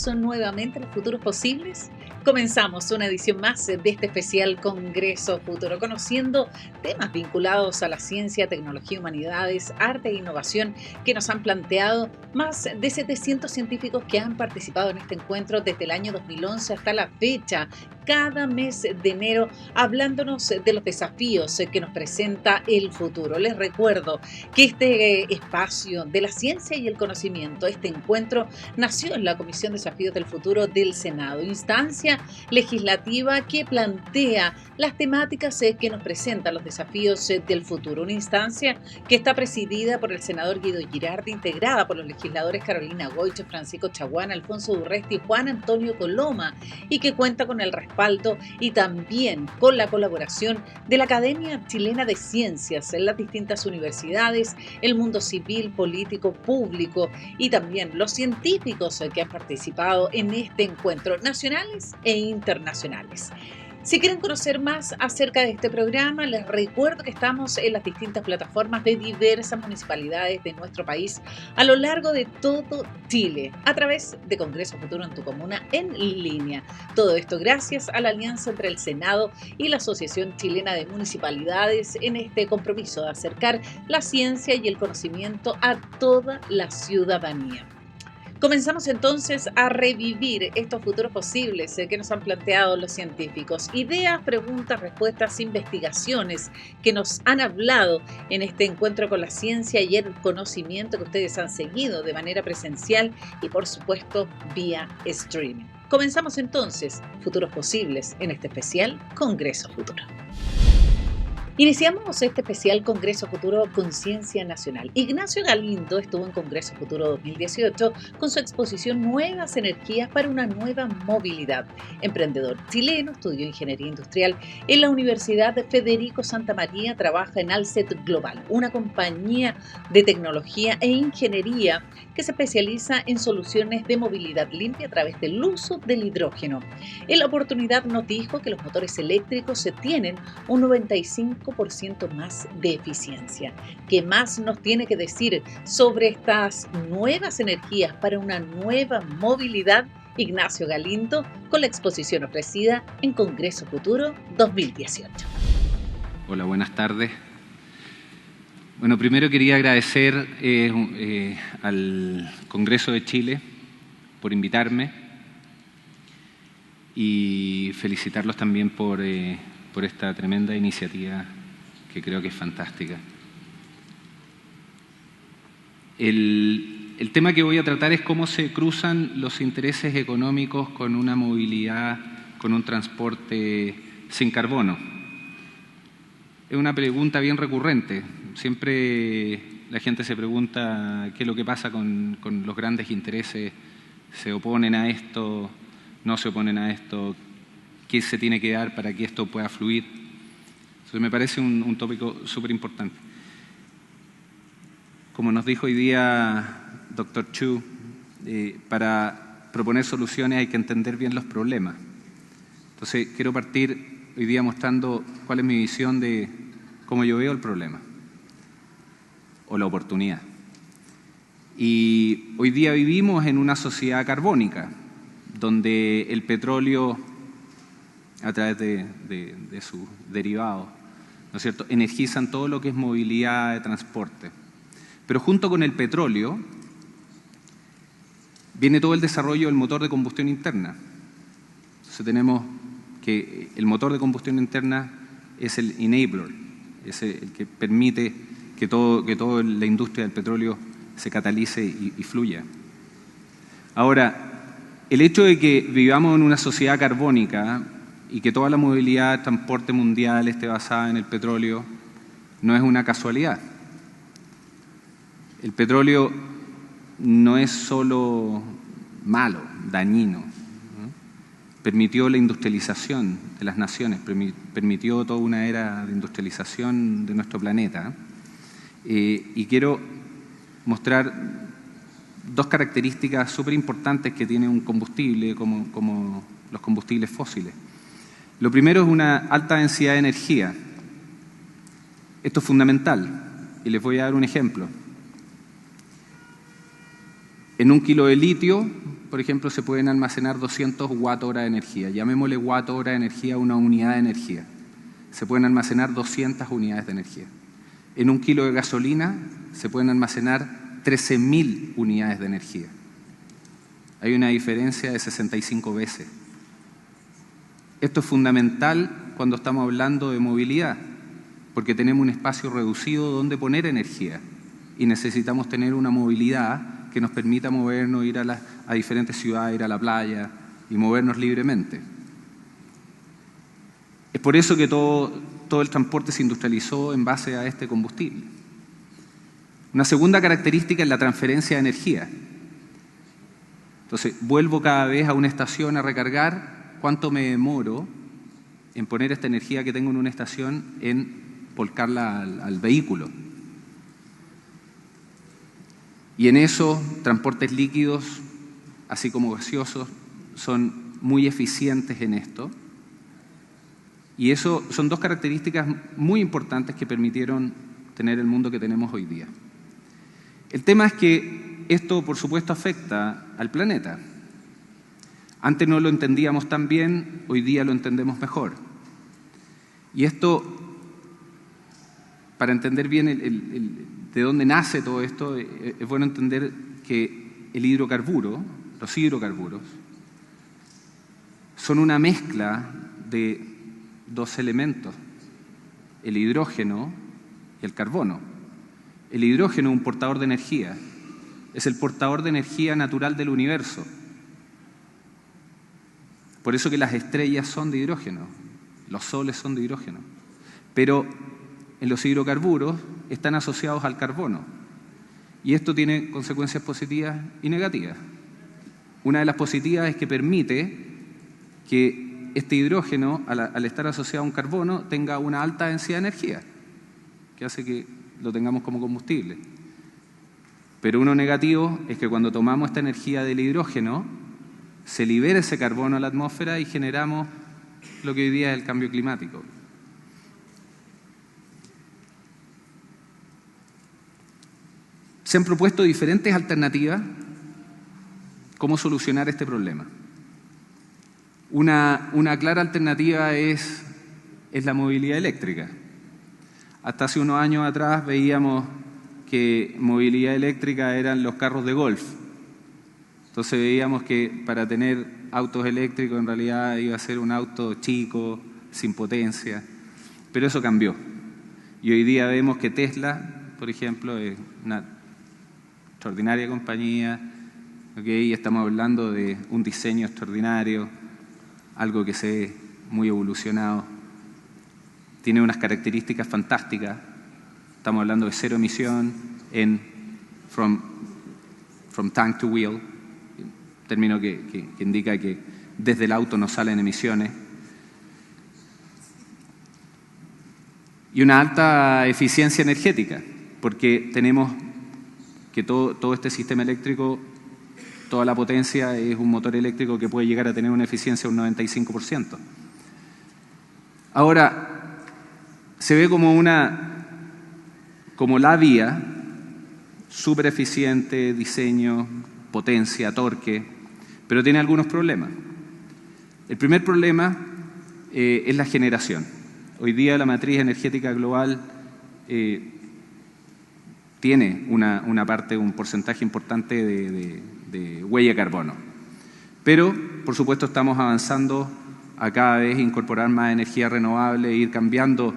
bienvenidos nuevamente a los Futuros Posibles. Comenzamos una edición más de este especial Congreso Futuro, conociendo temas vinculados a la ciencia, tecnología, humanidades, arte e innovación que nos han planteado más de 700 científicos que han participado en este encuentro desde el año 2011 hasta la fecha, cada mes de enero, hablándonos de los desafíos que nos presenta el futuro. Les recuerdo que este espacio de la ciencia y el conocimiento, este encuentro, nació en la Comisión Desafíos del Futuro del Senado, instancia legislativa que plantea las temáticas que nos presentan los desafíos del futuro. Una instancia que está presidida por el senador Guido Girardi, integrada por los legisladores Carolina Goich, Francisco Chaguán, Alfonso Urresti y Juan Antonio Coloma, y que cuenta con el respaldo y también con la colaboración de la Academia Chilena de Ciencias en las distintas universidades, el mundo civil, político, público y también los científicos que han participado en este encuentro, nacionales e internacionales. Si quieren conocer más acerca de este programa, les recuerdo que estamos en las distintas plataformas de diversas municipalidades de nuestro país a lo largo de todo Chile, a través de Congreso Futuro en tu Comuna en línea. Todo esto gracias a la alianza entre el Senado y la Asociación Chilena de Municipalidades en este compromiso de acercar la ciencia y el conocimiento a toda la ciudadanía. Comenzamos entonces a revivir estos futuros posibles que nos han planteado los científicos. Ideas, preguntas, respuestas, investigaciones que nos han hablado en este encuentro con la ciencia y el conocimiento que ustedes han seguido de manera presencial y por supuesto vía streaming. Comenzamos entonces Futuros Posibles en este especial Congreso Futuro. Iniciamos este especial Congreso Futuro Conciencia Nacional. Ignacio Galindo estuvo en Congreso Futuro 2018 con su exposición Nuevas Energías para una Nueva Movilidad. Emprendedor chileno, estudió Ingeniería Industrial en la Universidad de Federico Santa María, trabaja en Alset Global, una compañía de tecnología e ingeniería que se especializa en soluciones de movilidad limpia a través del uso del hidrógeno. En la oportunidad nos dijo que los motores eléctricos se tienen un 95% más de eficiencia. ¿Qué más nos tiene que decir sobre estas nuevas energías para una nueva movilidad? Ignacio Galindo con la exposición ofrecida en Congreso Futuro 2018. Hola, buenas tardes. Bueno, primero quería agradecer al Congreso de Chile por invitarme y felicitarlos también por esta tremenda iniciativa que creo que es fantástica. El tema que voy a tratar es cómo se cruzan los intereses económicos con una movilidad, con un transporte sin carbono. Es una pregunta bien recurrente. Siempre la gente se pregunta qué es lo que pasa con los grandes intereses. ¿Se oponen a esto? ¿No se oponen a esto? ¿Qué se tiene que dar para que esto pueda fluir? Entonces me parece un tópico súper importante. Como nos dijo hoy día Dr. Chu, para proponer soluciones hay que entender bien los problemas. Entonces quiero partir hoy día mostrando cuál es mi visión de cómo yo veo el problema o la oportunidad. Y hoy día vivimos en una sociedad carbónica, donde el petróleo, a través de sus derivados, ¿no es cierto?, energizan todo lo que es movilidad de transporte. Pero junto con el petróleo viene todo el desarrollo del motor de combustión interna. Entonces tenemos que el motor de combustión interna es el enabler, es el que permite que toda la industria del petróleo se catalice y fluya. Ahora, el hecho de que vivamos en una sociedad carbónica y que toda la movilidad de transporte mundial esté basada en el petróleo no es una casualidad. El petróleo no es solo malo, dañino, ¿no? Permitió la industrialización de las naciones, permitió toda una era de industrialización de nuestro planeta. Y quiero mostrar dos características súper importantes que tiene un combustible como los combustibles fósiles. Lo primero es una alta densidad de energía. Esto es fundamental y les voy a dar un ejemplo. En 1 kilo de litio por ejemplo, se pueden almacenar 200 watt-hora de energía. Llamémosle watt-hora de energía a una unidad de energía. Se pueden almacenar 200 unidades de energía. En 1 kilo de gasolina se pueden almacenar 13.000 unidades de energía. Hay una diferencia de 65 veces. Esto es fundamental cuando estamos hablando de movilidad, porque tenemos un espacio reducido donde poner energía y necesitamos tener una movilidad que nos permita movernos, ir a diferentes ciudades, ir a la playa y movernos libremente. Es por eso que todo el transporte se industrializó en base a este combustible. Una segunda característica es la transferencia de energía. Entonces, vuelvo cada vez a una estación a recargar, ¿cuánto me demoro en poner esta energía que tengo en una estación en volcarla al vehículo? Y en eso, transportes líquidos, así como gaseosos, son muy eficientes en esto. Y eso son dos características muy importantes que permitieron tener el mundo que tenemos hoy día. El tema es que esto, por supuesto, afecta al planeta. Antes no lo entendíamos tan bien, hoy día lo entendemos mejor. Y esto, para entender bien de dónde nace todo esto, es bueno entender que los hidrocarburos, son una mezcla de dos elementos, el hidrógeno y el carbono. El hidrógeno es un portador de energía, es el portador de energía natural del universo. Por eso que las estrellas son de hidrógeno, los soles son de hidrógeno. Pero en los hidrocarburos están asociados al carbono. Y esto tiene consecuencias positivas y negativas. Una de las positivas es que permite que este hidrógeno, al estar asociado a un carbono, tenga una alta densidad de energía, que hace que lo tengamos como combustible. Pero uno negativo es que cuando tomamos esta energía del hidrógeno, se libera ese carbono a la atmósfera y generamos lo que hoy día es el cambio climático. Se han propuesto diferentes alternativas cómo solucionar este problema. Una clara alternativa es la movilidad eléctrica. Hasta hace unos años atrás veíamos que movilidad eléctrica eran los carros de golf. Entonces veíamos que para tener autos eléctricos en realidad iba a ser un auto chico, sin potencia, pero eso cambió. Y hoy día vemos que Tesla, por ejemplo, es una extraordinaria compañía, ¿okay? Y estamos hablando de un diseño extraordinario, algo que se ve muy evolucionado, tiene unas características fantásticas. Estamos hablando de cero emisión from tank to wheel, término que indica que desde el auto no salen emisiones. Y una alta eficiencia energética, porque tenemos que todo este sistema eléctrico, toda la potencia es un motor eléctrico que puede llegar a tener una eficiencia de un 95%. Ahora, se ve como la vía, súper eficiente, diseño, potencia, torque, pero tiene algunos problemas. El primer problema es la generación. Hoy día la matriz energética global tiene un porcentaje importante de huella de carbono. Pero, por supuesto, estamos avanzando a cada vez incorporar más energía renovable, ir cambiando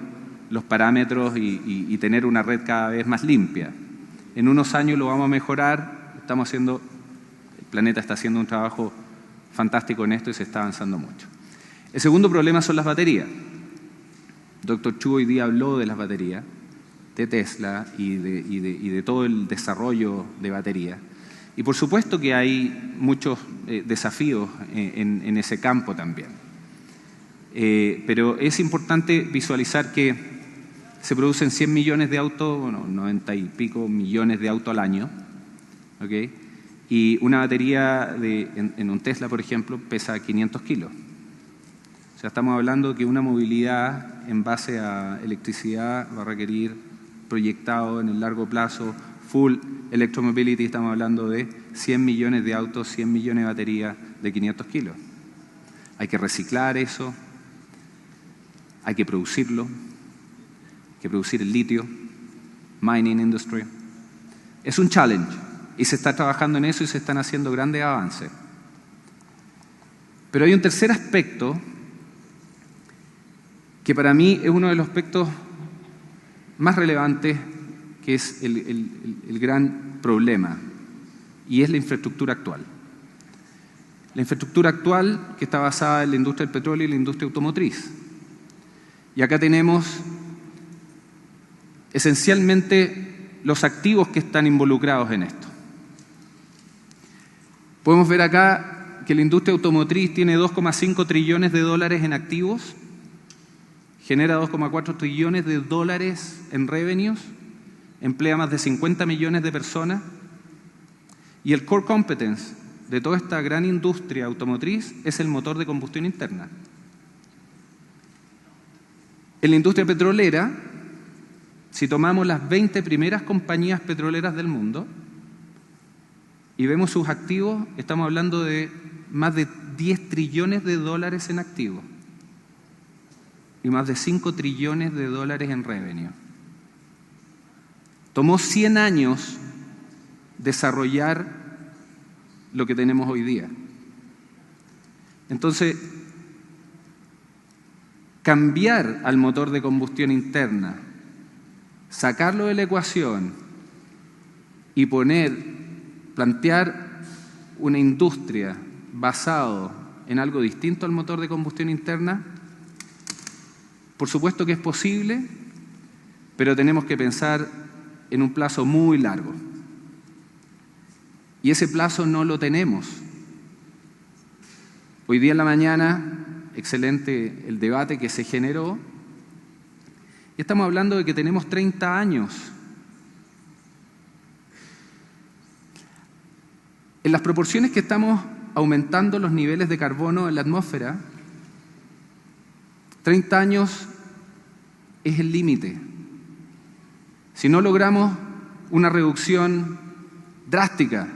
los parámetros y tener una red cada vez más limpia. En unos años lo vamos a mejorar, el planeta está haciendo un trabajo fantástico en esto y se está avanzando mucho. El segundo problema son las baterías. Dr. Chu hoy día habló de las baterías, de Tesla y de todo el desarrollo de baterías. Y por supuesto que hay muchos desafíos en ese campo también. Pero es importante visualizar que se producen 100 millones de autos, 90 y pico millones de autos al año, ¿okay? Y una batería en un Tesla, por ejemplo, pesa 500 kilos. O sea, estamos hablando que una movilidad en base a electricidad va a requerir proyectado en el largo plazo full electromobility estamos hablando de 100 millones de autos, 100 millones de baterías de 500 kilos. Hay que reciclar eso, hay que producirlo, hay que producir el litio, mining industry. Es un challenge y se está trabajando en eso y se están haciendo grandes avances. Pero hay un tercer aspecto que para mí es uno de los aspectos más relevantes, que es el gran problema, y es la infraestructura actual. La infraestructura actual que está basada en la industria del petróleo y la industria automotriz. Y acá tenemos esencialmente los activos que están involucrados en esto. Podemos ver acá que la industria automotriz tiene 2,5 trillones de dólares en activos, genera 2,4 trillones de dólares en revenues, emplea más de 50 millones de personas, y el core competence de toda esta gran industria automotriz es el motor de combustión interna. En la industria petrolera, si tomamos las 20 primeras compañías petroleras del mundo y vemos sus activos, estamos hablando de más de 10 trillones de dólares en activos y más de 5 trillones de dólares en revenue. Tomó 100 años desarrollar lo que tenemos hoy día. Entonces, cambiar al motor de combustión interna, sacarlo de la ecuación y plantear una industria basado en algo distinto al motor de combustión interna, por supuesto que es posible, pero tenemos que pensar en un plazo muy largo. Y ese plazo no lo tenemos. Hoy día en la mañana, excelente el debate que se generó, y estamos hablando de que tenemos 30 años. En las proporciones que estamos aumentando los niveles de carbono en la atmósfera, 30 años es el límite. Si no logramos una reducción drástica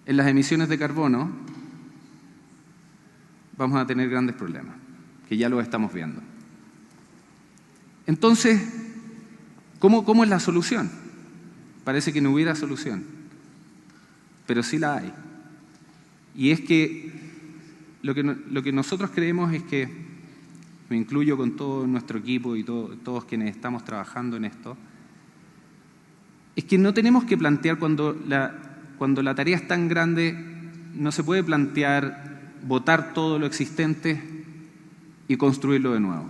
en las emisiones de carbono, vamos a tener grandes problemas, que ya lo estamos viendo. Entonces, ¿cómo es la solución? Parece que no hubiera solución, pero sí la hay. Y es que lo que nosotros creemos es que, me incluyo con todo nuestro equipo y todos quienes estamos trabajando en esto, es que no tenemos que plantear cuando la tarea es tan grande, no se puede plantear botar todo lo existente y construirlo de nuevo.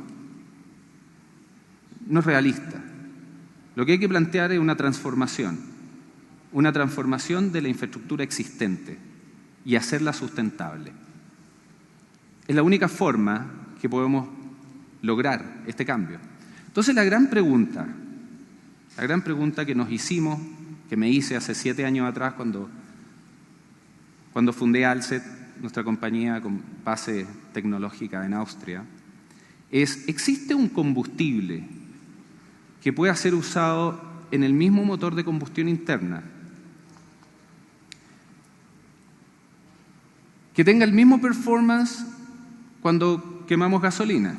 No es realista. Lo que hay que plantear es una transformación de la infraestructura existente y hacerla sustentable. Es la única forma que podemos lograr este cambio. Entonces la gran pregunta que nos hicimos, que me hice hace 7 años atrás cuando fundé Alset, nuestra compañía con base tecnológica en Austria, es: ¿existe un combustible que pueda ser usado en el mismo motor de combustión interna, que tenga el mismo performance cuando quemamos gasolina,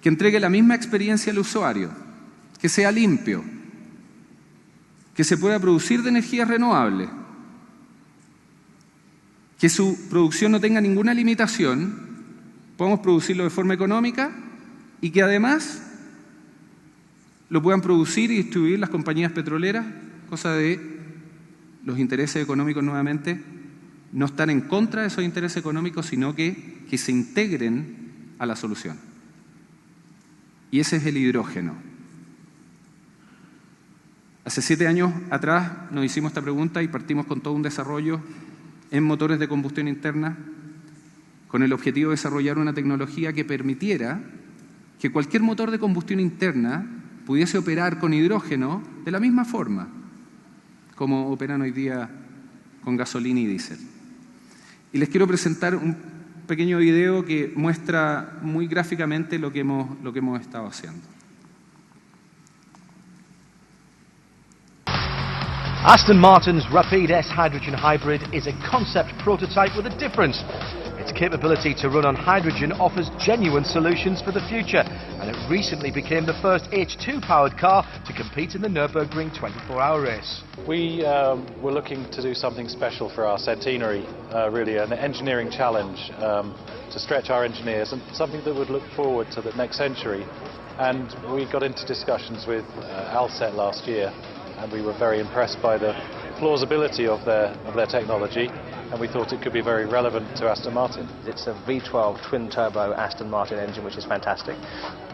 que entregue la misma experiencia al usuario, que sea limpio, que se pueda producir de energías renovables, que su producción no tenga ninguna limitación, podamos producirlo de forma económica y que además lo puedan producir y distribuir las compañías petroleras, cosa de los intereses económicos nuevamente no están en contra de esos intereses económicos, sino que se integren a la solución. Y ese es el hidrógeno. Hace 7 años atrás nos hicimos esta pregunta y partimos con todo un desarrollo en motores de combustión interna con el objetivo de desarrollar una tecnología que permitiera que cualquier motor de combustión interna pudiese operar con hidrógeno de la misma forma como operan hoy día con gasolina y diésel. Y les quiero presentar un pequeño video que muestra muy gráficamente lo que hemos estado haciendo. Aston Martin's Rapide S hydrogen hybrid is a concept prototype with a difference. Its capability to run on hydrogen offers genuine solutions for the future, and it recently became the first H2-powered car to compete in the Nürburgring 24-hour race. We were looking to do something special for our centenary, really an engineering challenge to stretch our engineers and something that would look forward to the next century. And we got into discussions with Alset last year, and we were very impressed by the plausibility of their technology, and we thought it could be very relevant to Aston Martin. It's a V12 twin-turbo Aston Martin engine, which is fantastic,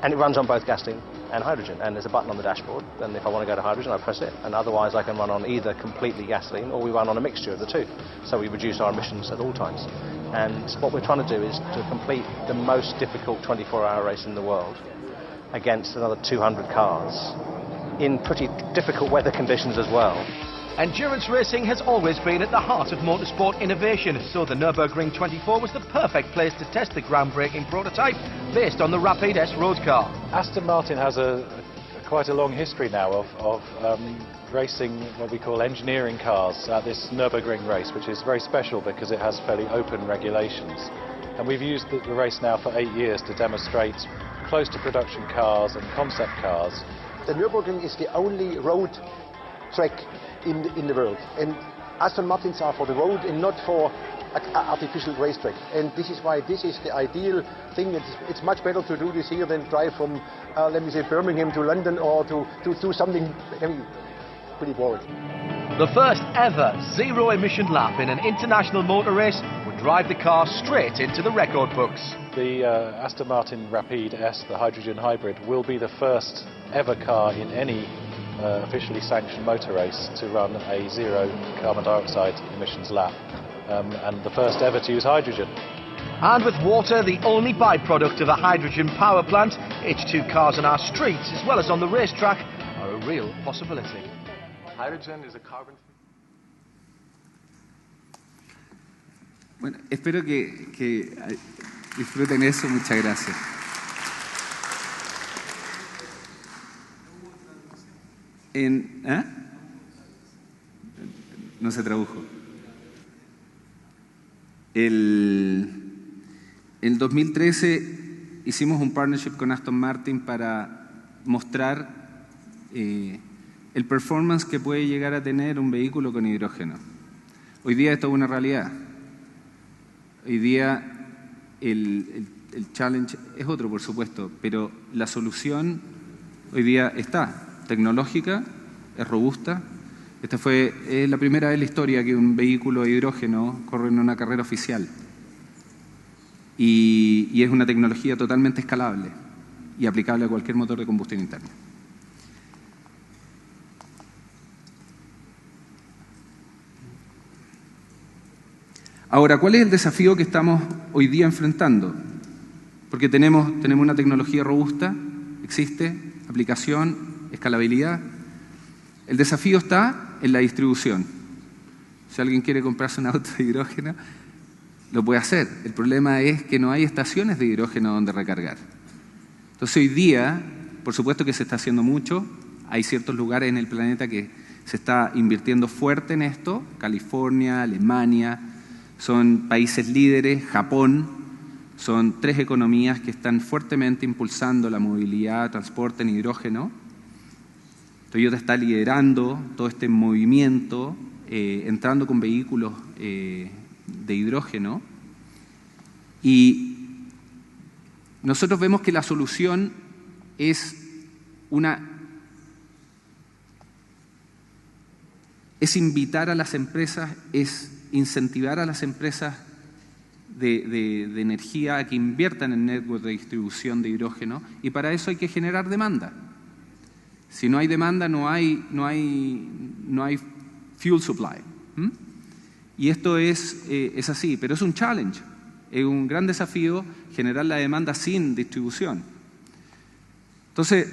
and it runs on both gasoline and hydrogen, and there's a button on the dashboard, and if I want to go to hydrogen I press it, and otherwise I can run on either completely gasoline or we run on a mixture of the two, so we reduce our emissions at all times. And what we're trying to do is to complete the most difficult 24-hour race in the world against another 200 cars in pretty difficult weather conditions as well. Endurance racing has always been at the heart of motorsport innovation, so the Nürburgring 24 was the perfect place to test the groundbreaking prototype based on the Rapide S road car. Aston Martin has quite a long history now of racing what we call engineering cars at this Nürburgring race, which is very special because it has fairly open regulations. And we've used the race now for 8 years to demonstrate close to production cars and concept cars. The Nürburgring is the only road track in the world, and Aston Martins are for the road and not for an artificial racetrack, and this is why this is the ideal thing. It's much better to do this here than drive from let me say Birmingham to London, or to do something pretty boring. The first ever zero-emission lap in an international motor race would drive the car straight into the record books. The Aston Martin Rapide S, the hydrogen hybrid, will be the first ever car in any officially sanctioned motor race to run a zero carbon dioxide emissions lap, and the first ever to use hydrogen. And with water the only byproduct of a hydrogen power plant, H2 cars on our streets as well as on the racetrack are a real possibility. Hydrogen is a carbon. Bueno, espero que disfruten eso. Muchas gracias. No se tradujo. En 2013 hicimos un partnership con Aston Martin para mostrar el performance que puede llegar a tener un vehículo con hidrógeno. Hoy día esto es una realidad. Hoy día el challenge es otro, por supuesto, pero la solución hoy día está. Tecnológica, es robusta. Esta es la primera vez en la historia que un vehículo de hidrógeno corre en una carrera oficial. Y es una tecnología totalmente escalable y aplicable a cualquier motor de combustión interna. Ahora, ¿cuál es el desafío que estamos hoy día enfrentando? Porque tenemos una tecnología robusta, existe, aplicación, escalabilidad. El desafío está en la distribución. Si alguien quiere comprarse un auto de hidrógeno, lo puede hacer. El problema es que no hay estaciones de hidrógeno donde recargar. Entonces hoy día, por supuesto que se está haciendo mucho, hay ciertos lugares en el planeta que se está invirtiendo fuerte en esto, California, Alemania, son países líderes, Japón, son 3 economías que están fuertemente impulsando la movilidad, transporte en hidrógeno. Toyota está liderando todo este movimiento, entrando con vehículos de hidrógeno. Y nosotros vemos que la solución es invitar a las empresas, es incentivar a las empresas de energía a que inviertan en network de distribución de hidrógeno, y para eso hay que generar demanda. Si no hay demanda, no hay fuel supply. Y esto es así, pero es un challenge, es un gran desafío generar la demanda sin distribución. Entonces,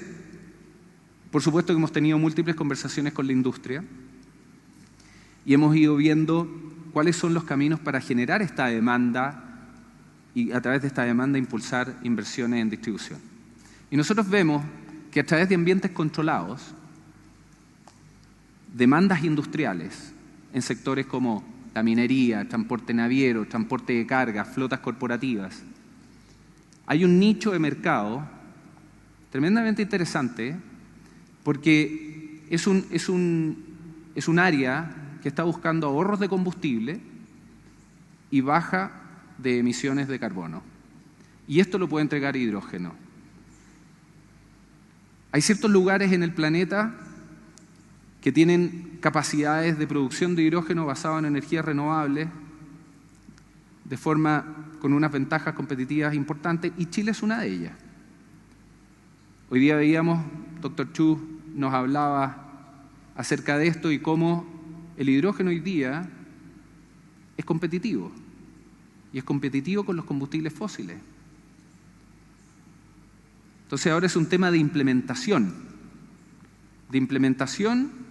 por supuesto que hemos tenido múltiples conversaciones con la industria y hemos ido viendo cuáles son los caminos para generar esta demanda y a través de esta demanda impulsar inversiones en distribución. Y nosotros vemos que a través de ambientes controlados, demandas industriales en sectores como la minería, transporte naviero, transporte de carga, flotas corporativas. Hay un nicho de mercado tremendamente interesante porque es un área que está buscando ahorros de combustible y baja de emisiones de carbono. Y esto lo puede entregar hidrógeno. Hay ciertos lugares en el planeta que tienen capacidades de producción de hidrógeno basado en energías renovables con unas ventajas competitivas importantes, y Chile es una de ellas. Hoy día veíamos, doctor Chu nos hablaba acerca de esto y cómo el hidrógeno hoy día es competitivo, y es competitivo con los combustibles fósiles. Entonces ahora es un tema de implementación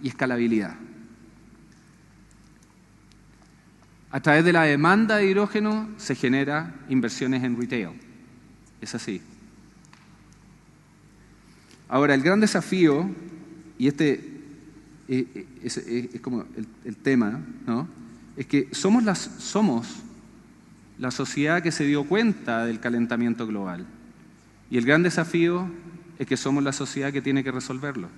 y escalabilidad. A través de la demanda de hidrógeno se genera inversiones en retail. Es así. Ahora, el gran desafío, y este es como el tema, ¿no?, es que somos la sociedad que se dio cuenta del calentamiento global. Y el gran desafío es que somos la sociedad que tiene que resolverlo.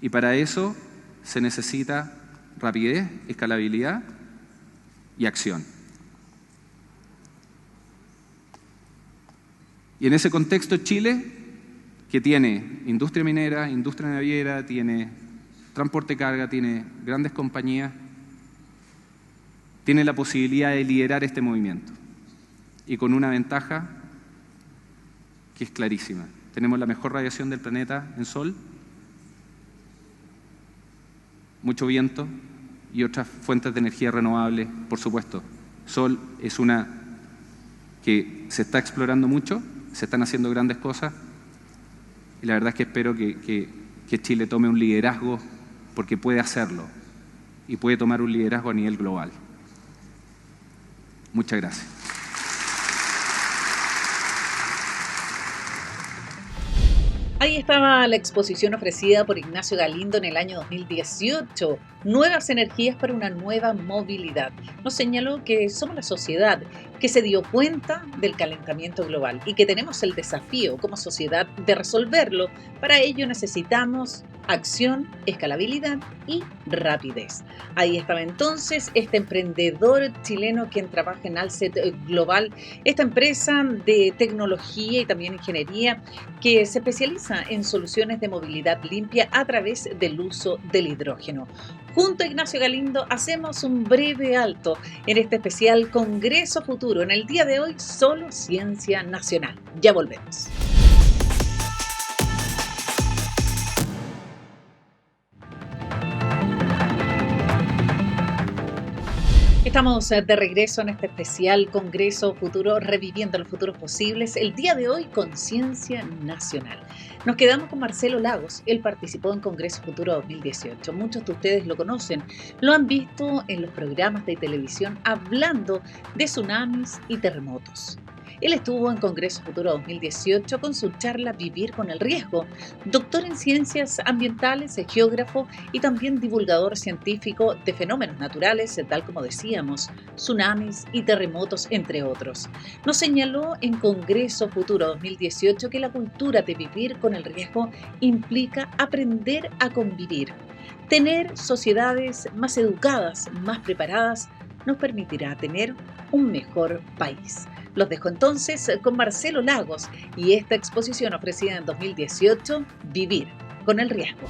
Y para eso se necesita rapidez, escalabilidad y acción. Y en ese contexto Chile, que tiene industria minera, industria naviera, tiene transporte de carga, tiene grandes compañías, tiene la posibilidad de liderar este movimiento. Y con una ventaja que es clarísima. Tenemos la mejor radiación del planeta en sol, mucho viento y otras fuentes de energía renovable, por supuesto. Sol es una que se está explorando mucho, se están haciendo grandes cosas, y la verdad es que espero que Chile tome un liderazgo, porque puede hacerlo, y puede tomar un liderazgo a nivel global. Muchas gracias. Ahí estaba la exposición ofrecida por Ignacio Galindo en el año 2018, Nuevas energías para una nueva movilidad. Nos señaló que somos la sociedad que se dio cuenta del calentamiento global y que tenemos el desafío como sociedad de resolverlo. Para ello necesitamos acción, escalabilidad y rapidez. Ahí estaba entonces este emprendedor chileno quien trabaja en Alset Global, esta empresa de tecnología y también ingeniería que se especializa en soluciones de movilidad limpia a través del uso del hidrógeno. Junto a Ignacio Galindo hacemos un breve alto en este especial Congreso Futuro. En el día de hoy, solo ciencia nacional. Ya volvemos. Estamos de regreso en este especial Congreso Futuro, reviviendo los futuros posibles. El día de hoy con Ciencia Nacional. Nos quedamos con Marcelo Lagos. Él participó en Congreso Futuro 2018. Muchos de ustedes lo conocen, lo han visto en los programas de televisión hablando de tsunamis y terremotos. Él estuvo en Congreso Futuro 2018 con su charla Vivir con el Riesgo. Doctor en Ciencias Ambientales, geógrafo y también divulgador científico de fenómenos naturales, tal como decíamos, tsunamis y terremotos, entre otros. Nos señaló en Congreso Futuro 2018 que la cultura de vivir con el riesgo implica aprender a convivir. Tener sociedades más educadas, más preparadas, nos permitirá tener un mejor país. Los dejo entonces con Marcelo Lagos y esta exposición ofrecida en 2018, Vivir con el Riesgo.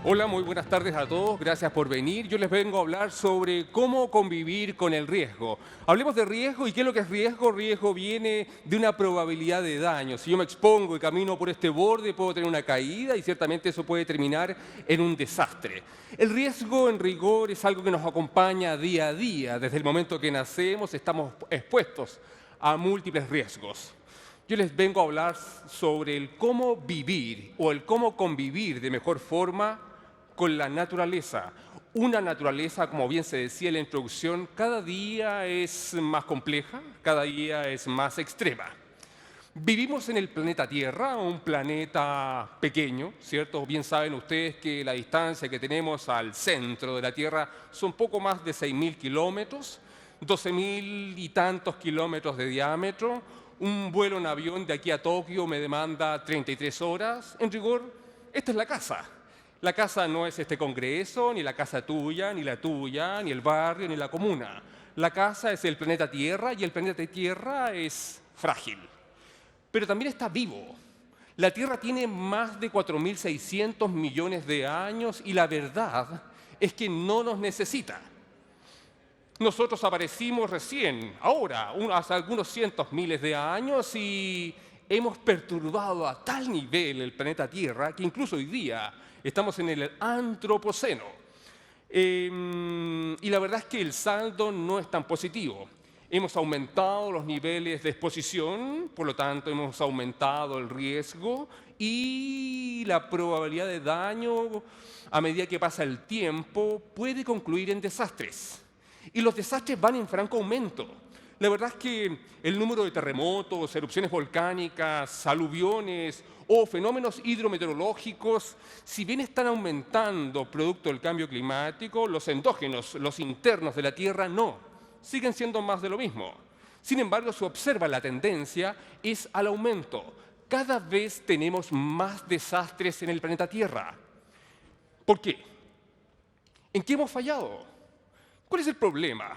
Hola, muy buenas tardes a todos, gracias por venir. Yo les vengo a hablar sobre cómo convivir con el riesgo. Hablemos de riesgo y qué es lo que es riesgo. Riesgo viene de una probabilidad de daño. Si yo me expongo y camino por este borde, puedo tener una caída y ciertamente eso puede terminar en un desastre. El riesgo, en rigor, es algo que nos acompaña día a día. Desde el momento que nacemos estamos expuestos a múltiples riesgos. Yo les vengo a hablar sobre el cómo vivir o el cómo convivir de mejor forma con la naturaleza. Una naturaleza, como bien se decía en la introducción, cada día es más compleja, cada día es más extrema. Vivimos en el planeta Tierra, un planeta pequeño, ¿cierto? Bien saben ustedes que la distancia que tenemos al centro de la Tierra son poco más de 6.000 kilómetros, 12.000 y tantos kilómetros de diámetro. Un vuelo en avión de aquí a Tokio me demanda 33 horas. En rigor, esta es la casa. La casa no es este Congreso, ni la casa tuya, ni la tuya, ni el barrio, ni la comuna. La casa es el planeta Tierra y el planeta Tierra es frágil. Pero también está vivo. La Tierra tiene más de 4.600 millones de años y la verdad es que no nos necesita. Nosotros aparecimos recién, ahora, hace algunos cientos miles de años y hemos perturbado a tal nivel el planeta Tierra que incluso hoy día estamos en el antropoceno. Y la verdad es que el saldo no es tan positivo. Hemos aumentado los niveles de exposición, por lo tanto hemos aumentado el riesgo y la probabilidad de daño a medida que pasa el tiempo puede concluir en desastres. Y los desastres van en franco aumento. La verdad es que el número de terremotos, erupciones volcánicas, aluviones o fenómenos hidrometeorológicos, si bien están aumentando producto del cambio climático, los endógenos, los internos de la Tierra no. Siguen siendo más de lo mismo. Sin embargo, se observa la tendencia es al aumento. Cada vez tenemos más desastres en el planeta Tierra. ¿Por qué? ¿En qué hemos fallado? ¿Cuál es el problema?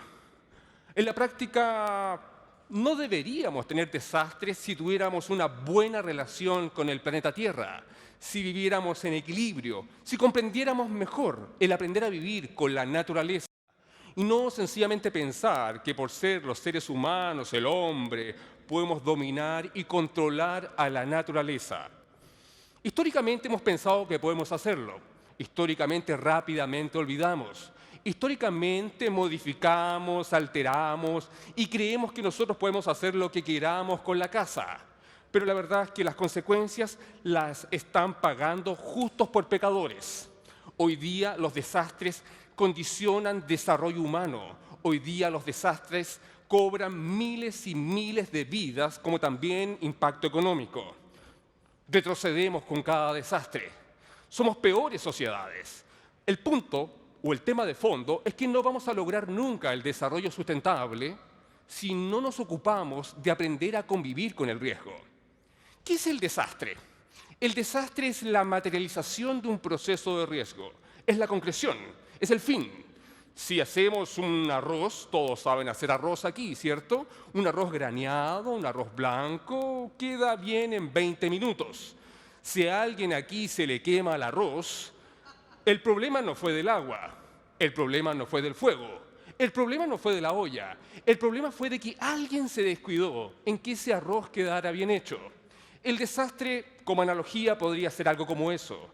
En la práctica, no deberíamos tener desastres si tuviéramos una buena relación con el planeta Tierra, si viviéramos en equilibrio, si comprendiéramos mejor el aprender a vivir con la naturaleza. Y no sencillamente pensar que por ser los seres humanos, el hombre, podemos dominar y controlar a la naturaleza. Históricamente hemos pensado que podemos hacerlo. Históricamente rápidamente olvidamos. Históricamente modificamos, alteramos y creemos que nosotros podemos hacer lo que queramos con la casa. Pero la verdad es que las consecuencias las están pagando justos por pecadores. Hoy día los desastres condicionan desarrollo humano. Hoy día los desastres cobran miles y miles de vidas, como también impacto económico. Retrocedemos con cada desastre. Somos peores sociedades. El punto, o el tema de fondo, es que no vamos a lograr nunca el desarrollo sustentable si no nos ocupamos de aprender a convivir con el riesgo. ¿Qué es el desastre? El desastre es la materialización de un proceso de riesgo. Es la concreción. Es el fin. Si hacemos un arroz, todos saben hacer arroz aquí, ¿cierto? Un arroz graneado, un arroz blanco, queda bien en 20 minutos. Si a alguien aquí se le quema el arroz, el problema no fue del agua, el problema no fue del fuego, el problema no fue de la olla, el problema fue de que alguien se descuidó en que ese arroz quedara bien hecho. El desastre, como analogía, podría ser algo como eso.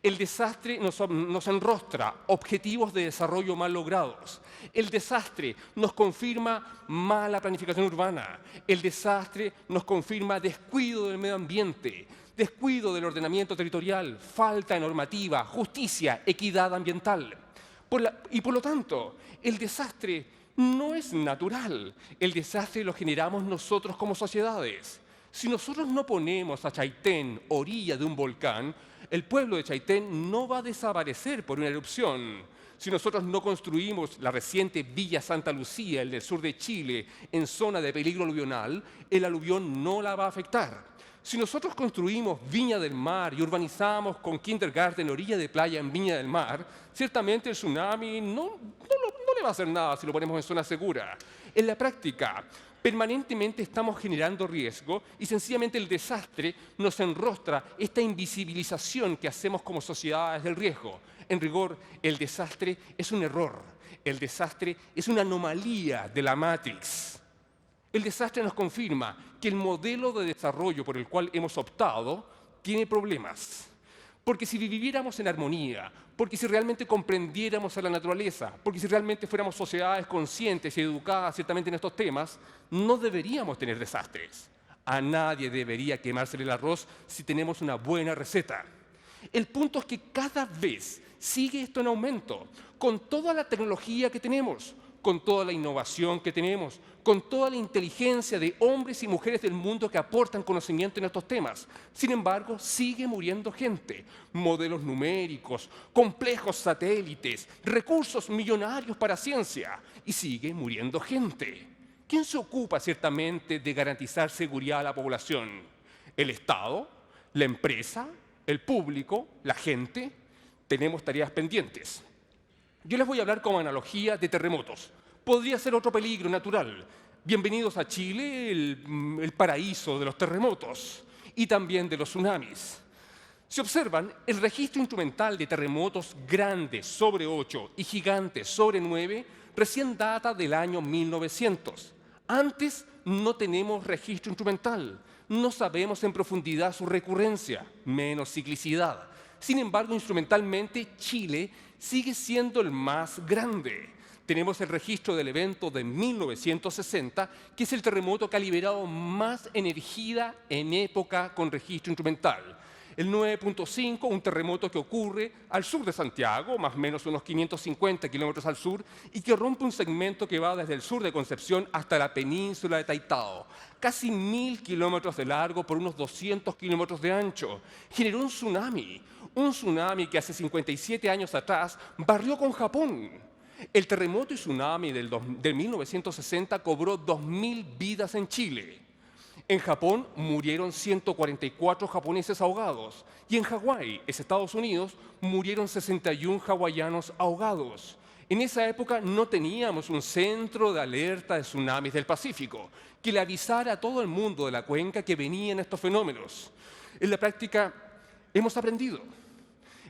El desastre nos enrostra objetivos de desarrollo mal logrados. El desastre nos confirma mala planificación urbana. El desastre nos confirma descuido del medio ambiente, descuido del ordenamiento territorial, falta de normativa, justicia, equidad ambiental. Y por lo tanto, el desastre no es natural. El desastre lo generamos nosotros como sociedades. Si nosotros no ponemos a Chaitén orilla de un volcán, el pueblo de Chaitén no va a desaparecer por una erupción. Si nosotros no construimos la reciente Villa Santa Lucía, en el sur de Chile, en zona de peligro aluvional, el aluvión no la va a afectar. Si nosotros construimos Viña del Mar y urbanizamos con kindergarten orilla de playa en Viña del Mar, ciertamente el tsunami no le va a hacer nada si lo ponemos en zona segura. En la práctica, permanentemente estamos generando riesgo y sencillamente el desastre nos enrostra esta invisibilización que hacemos como sociedades del riesgo. En rigor, el desastre es un error, el desastre es una anomalía de la Matrix. El desastre nos confirma que el modelo de desarrollo por el cual hemos optado tiene problemas. Porque si viviéramos en armonía, porque si realmente comprendiéramos a la naturaleza, porque si realmente fuéramos sociedades conscientes y educadas ciertamente en estos temas, no deberíamos tener desastres. A nadie debería quemársele el arroz si tenemos una buena receta. El punto es que cada vez sigue esto en aumento, con toda la tecnología que tenemos, con toda la innovación que tenemos, con toda la inteligencia de hombres y mujeres del mundo que aportan conocimiento en estos temas. Sin embargo, sigue muriendo gente. Modelos numéricos, complejos satélites, recursos millonarios para ciencia. Y sigue muriendo gente. ¿Quién se ocupa ciertamente de garantizar seguridad a la población? ¿El Estado? ¿La empresa? ¿El público? ¿La gente? Tenemos tareas pendientes. Yo les voy a hablar como analogía de terremotos. Podría ser otro peligro natural. Bienvenidos a Chile, el paraíso de los terremotos y también de los tsunamis. Si observan, el registro instrumental de terremotos grandes sobre 8 y gigantes sobre 9 recién data del año 1900. Antes no tenemos registro instrumental. No sabemos en profundidad su recurrencia, menos ciclicidad. Sin embargo, instrumentalmente, Chile sigue siendo el más grande. Tenemos el registro del evento de 1960, que es el terremoto que ha liberado más energía en época con registro instrumental. El 9.5, un terremoto que ocurre al sur de Santiago, más o menos unos 550 kilómetros al sur, y que rompe un segmento que va desde el sur de Concepción hasta la península de Taitao. Casi 1000 kilómetros de largo por unos 200 kilómetros de ancho. Generó un tsunami que hace 57 años atrás barrió con Japón. El terremoto y tsunami del 1960 cobró 2000 vidas en Chile. En Japón murieron 144 japoneses ahogados y en Hawái, Estados Unidos, murieron 61 hawaianos ahogados. En esa época no teníamos un centro de alerta de tsunamis del Pacífico que le avisara a todo el mundo de la cuenca que venían estos fenómenos. En la práctica hemos aprendido.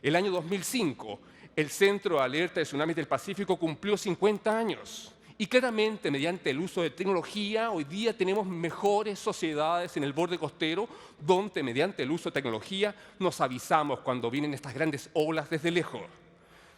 El año 2005, el Centro de Alerta de Tsunamis del Pacífico cumplió 50 años. Y claramente, mediante el uso de tecnología, hoy día tenemos mejores sociedades en el borde costero, donde mediante el uso de tecnología nos avisamos cuando vienen estas grandes olas desde lejos.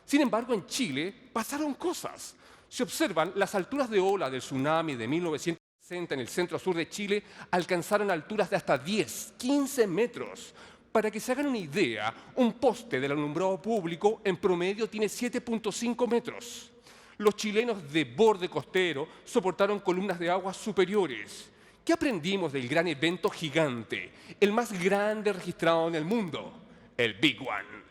Sin embargo, en Chile pasaron cosas. Si observan, las alturas de ola del tsunami de 1960 en el centro-sur de Chile alcanzaron alturas de hasta 10, 15 metros. Para que se hagan una idea, un poste del alumbrado público en promedio tiene 7.5 metros. Los chilenos de borde costero soportaron columnas de agua superiores. ¿Qué aprendimos del gran evento gigante, el más grande registrado en el mundo? El Big One.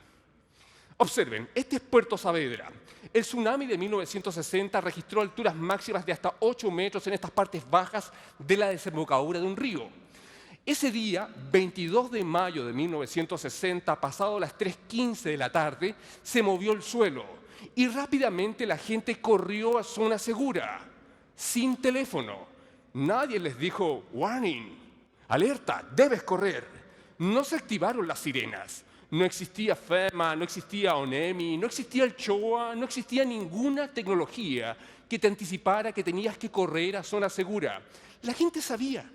Observen, este es Puerto Saavedra. El tsunami de 1960 registró alturas máximas de hasta 8 metros en estas partes bajas de la desembocadura de un río. Ese día, 22 de mayo de 1960, pasado las 3:15 de la tarde, se movió el suelo y rápidamente la gente corrió a zona segura, sin teléfono. Nadie les dijo, warning, alerta, debes correr. No se activaron las sirenas. No existía FEMA, no existía ONEMI, no existía el CHOA, no existía ninguna tecnología que te anticipara que tenías que correr a zona segura. La gente sabía.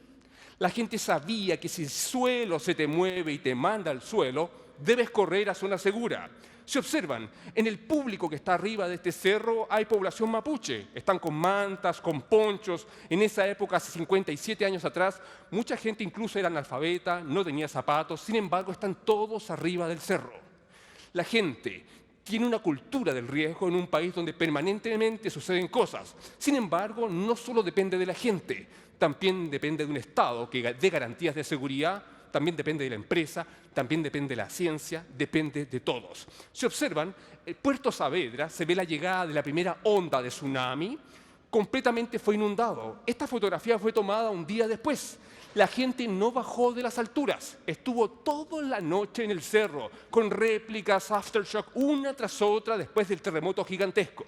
La gente sabía que si el suelo se te mueve y te manda al suelo, debes correr a zona segura. Se observan, en el público que está arriba de este cerro hay población mapuche. Están con mantas, con ponchos. En esa época, hace 57 años atrás, mucha gente incluso era analfabeta, no tenía zapatos. Sin embargo, están todos arriba del cerro. La gente tiene una cultura del riesgo en un país donde permanentemente suceden cosas. Sin embargo, no solo depende de la gente, también depende de un Estado que dé garantías de seguridad, también depende de la empresa, también depende de la ciencia, depende de todos. Si observan, en Puerto Saavedra se ve la llegada de la primera onda de tsunami, completamente fue inundado. Esta fotografía fue tomada un día después. La gente no bajó de las alturas, estuvo toda la noche en el cerro, con réplicas, aftershock, una tras otra después del terremoto gigantesco.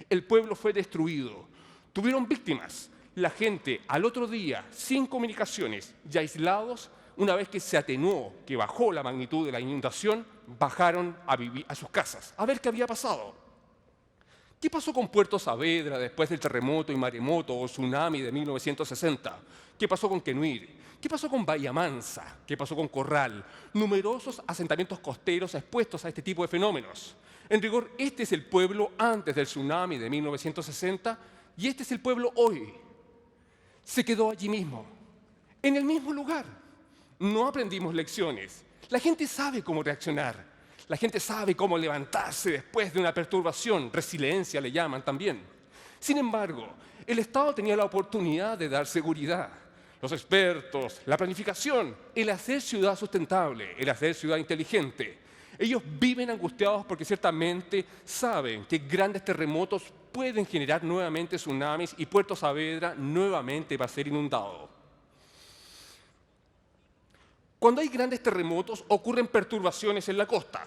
El pueblo fue destruido, tuvieron víctimas. La gente al otro día, sin comunicaciones y aislados, una vez que se atenuó, que bajó la magnitud de la inundación, bajaron a vivir a sus casas, a ver qué había pasado. ¿Qué pasó con Puerto Saavedra después del terremoto y maremoto o tsunami de 1960? ¿Qué pasó con Quenuir? ¿Qué pasó con Bahía Mansa? ¿Qué pasó con Corral? Numerosos asentamientos costeros expuestos a este tipo de fenómenos. En rigor, este es el pueblo antes del tsunami de 1960 y este es el pueblo hoy. Se quedó allí mismo, en el mismo lugar. No aprendimos lecciones. La gente sabe cómo reaccionar. La gente sabe cómo levantarse después de una perturbación. Resiliencia le llaman también. Sin embargo, el Estado tenía la oportunidad de dar seguridad. Los expertos, la planificación, el hacer ciudad sustentable, el hacer ciudad inteligente. Ellos viven angustiados porque ciertamente saben que grandes terremotos pueden generar nuevamente tsunamis y Puerto Saavedra nuevamente va a ser inundado. Cuando hay grandes terremotos ocurren perturbaciones en la costa,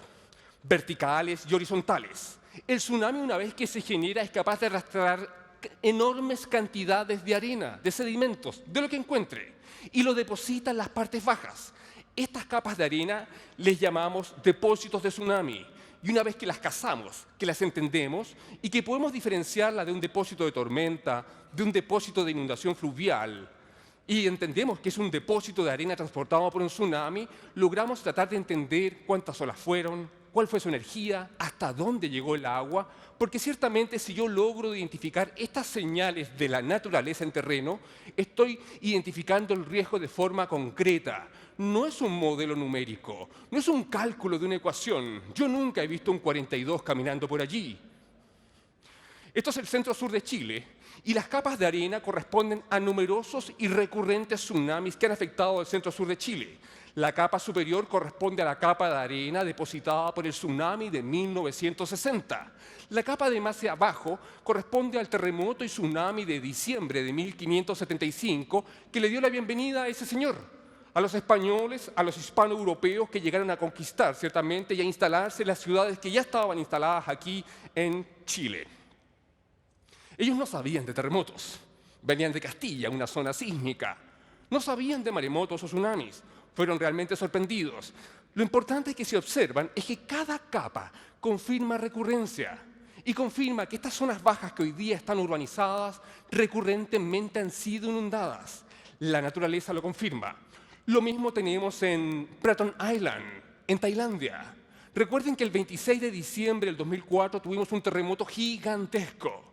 verticales y horizontales. El tsunami, una vez que se genera, es capaz de arrastrar enormes cantidades de arena, de sedimentos, de lo que encuentre, y lo deposita en las partes bajas. Estas capas de arena les llamamos depósitos de tsunami, y una vez que las cazamos, que las entendemos, y que podemos diferenciarla de un depósito de tormenta, de un depósito de inundación fluvial, y entendemos que es un depósito de arena transportado por un tsunami, logramos tratar de entender cuántas olas fueron, cuál fue su energía, hasta dónde llegó el agua, porque ciertamente si yo logro identificar estas señales de la naturaleza en terreno, estoy identificando el riesgo de forma concreta. No es un modelo numérico, no es un cálculo de una ecuación. Yo nunca he visto un 42 caminando por allí. Esto es el centro-sur de Chile, y las capas de arena corresponden a numerosos y recurrentes tsunamis que han afectado al centro-sur de Chile. La capa superior corresponde a la capa de arena depositada por el tsunami de 1960. La capa de más abajo corresponde al terremoto y tsunami de diciembre de 1575 que le dio la bienvenida a ese señor, a los españoles, a los hispano-europeos que llegaron a conquistar ciertamente y a instalarse en las ciudades que ya estaban instaladas aquí en Chile. Ellos no sabían de terremotos, venían de Castilla, una zona sísmica. No sabían de maremotos o tsunamis, fueron realmente sorprendidos. Lo importante que se observan es que cada capa confirma recurrencia y confirma que estas zonas bajas que hoy día están urbanizadas recurrentemente han sido inundadas. La naturaleza lo confirma. Lo mismo tenemos en Praton Island, en Tailandia. Recuerden que el 26 de diciembre del 2004 tuvimos un terremoto gigantesco.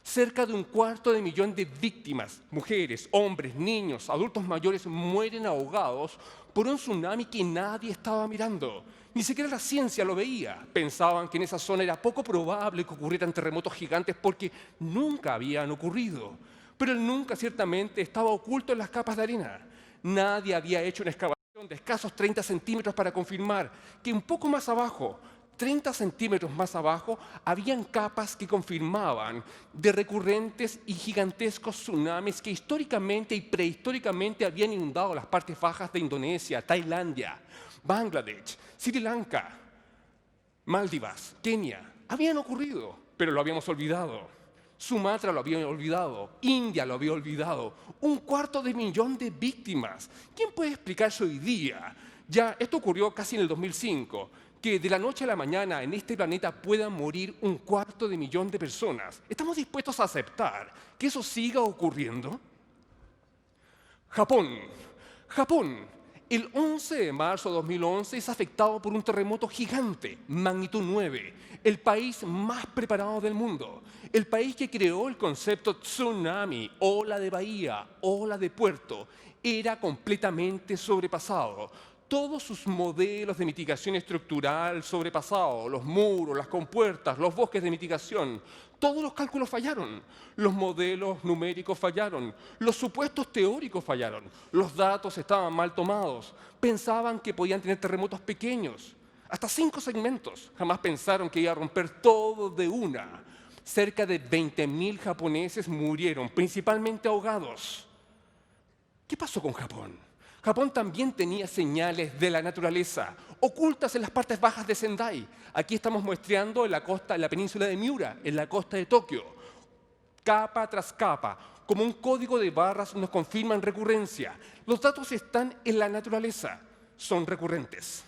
Cerca de 250.000 de víctimas, mujeres, hombres, niños, adultos mayores, mueren ahogados por un tsunami que nadie estaba mirando. Ni siquiera la ciencia lo veía. Pensaban que en esa zona era poco probable que ocurrieran terremotos gigantes porque nunca habían ocurrido. Pero el nunca ciertamente estaba oculto en las capas de arena. Nadie había hecho una excavación de escasos 30 centímetros para confirmar que un poco más abajo, 30 centímetros más abajo, habían capas que confirmaban de recurrentes y gigantescos tsunamis que históricamente y prehistóricamente habían inundado las partes bajas de Indonesia, Tailandia, Bangladesh, Sri Lanka, Maldivas, Kenia. Habían ocurrido, pero lo habíamos olvidado. Sumatra lo había olvidado, India lo había olvidado. 250.000 de víctimas. ¿Quién puede explicarse hoy día? Ya, esto ocurrió casi en el 2005. Que de la noche a la mañana en este planeta puedan morir 250.000 de personas. ¿Estamos dispuestos a aceptar que eso siga ocurriendo? Japón. El 11 de marzo de 2011 es afectado por un terremoto gigante, magnitud 9, el país más preparado del mundo, el país que creó el concepto tsunami, ola de bahía, ola de puerto, era completamente sobrepasado. Todos sus modelos de mitigación estructural sobrepasados, los muros, las compuertas, los bosques de mitigación, todos los cálculos fallaron, los modelos numéricos fallaron, los supuestos teóricos fallaron, los datos estaban mal tomados, pensaban que podían tener terremotos pequeños, hasta 5 segmentos, jamás pensaron que iba a romper todo de una. Cerca de 20.000 japoneses murieron, principalmente ahogados. ¿Qué pasó con Japón? Japón también tenía señales de la naturaleza, ocultas en las partes bajas de Sendai. Aquí estamos muestreando en la costa, en la península de Miura, en la costa de Tokio. Capa tras capa, como un código de barras nos confirman recurrencia. Los datos están en la naturaleza, son recurrentes.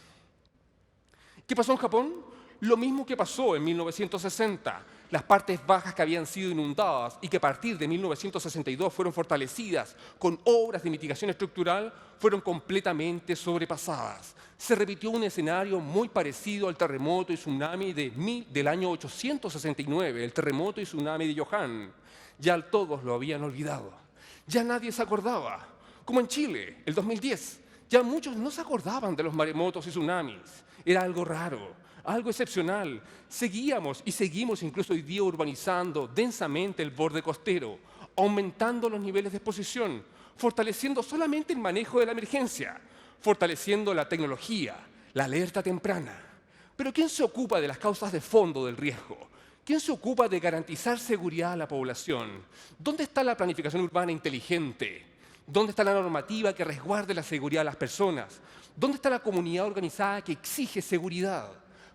¿Qué pasó en Japón? Lo mismo que pasó en 1960. Las partes bajas que habían sido inundadas y que a partir de 1962 fueron fortalecidas con obras de mitigación estructural, fueron completamente sobrepasadas. Se repitió un escenario muy parecido al terremoto y tsunami del año 869, el terremoto y tsunami de Johan. Ya todos lo habían olvidado. Ya nadie se acordaba. Como en Chile, el 2010. Ya muchos no se acordaban de los maremotos y tsunamis. Era algo raro, algo excepcional. Seguíamos y seguimos incluso hoy día urbanizando densamente el borde costero, aumentando los niveles de exposición, fortaleciendo solamente el manejo de la emergencia, fortaleciendo la tecnología, la alerta temprana. Pero ¿quién se ocupa de las causas de fondo del riesgo? ¿Quién se ocupa de garantizar seguridad a la población? ¿Dónde está la planificación urbana inteligente? ¿Dónde está la normativa que resguarde la seguridad de las personas? ¿Dónde está la comunidad organizada que exige seguridad?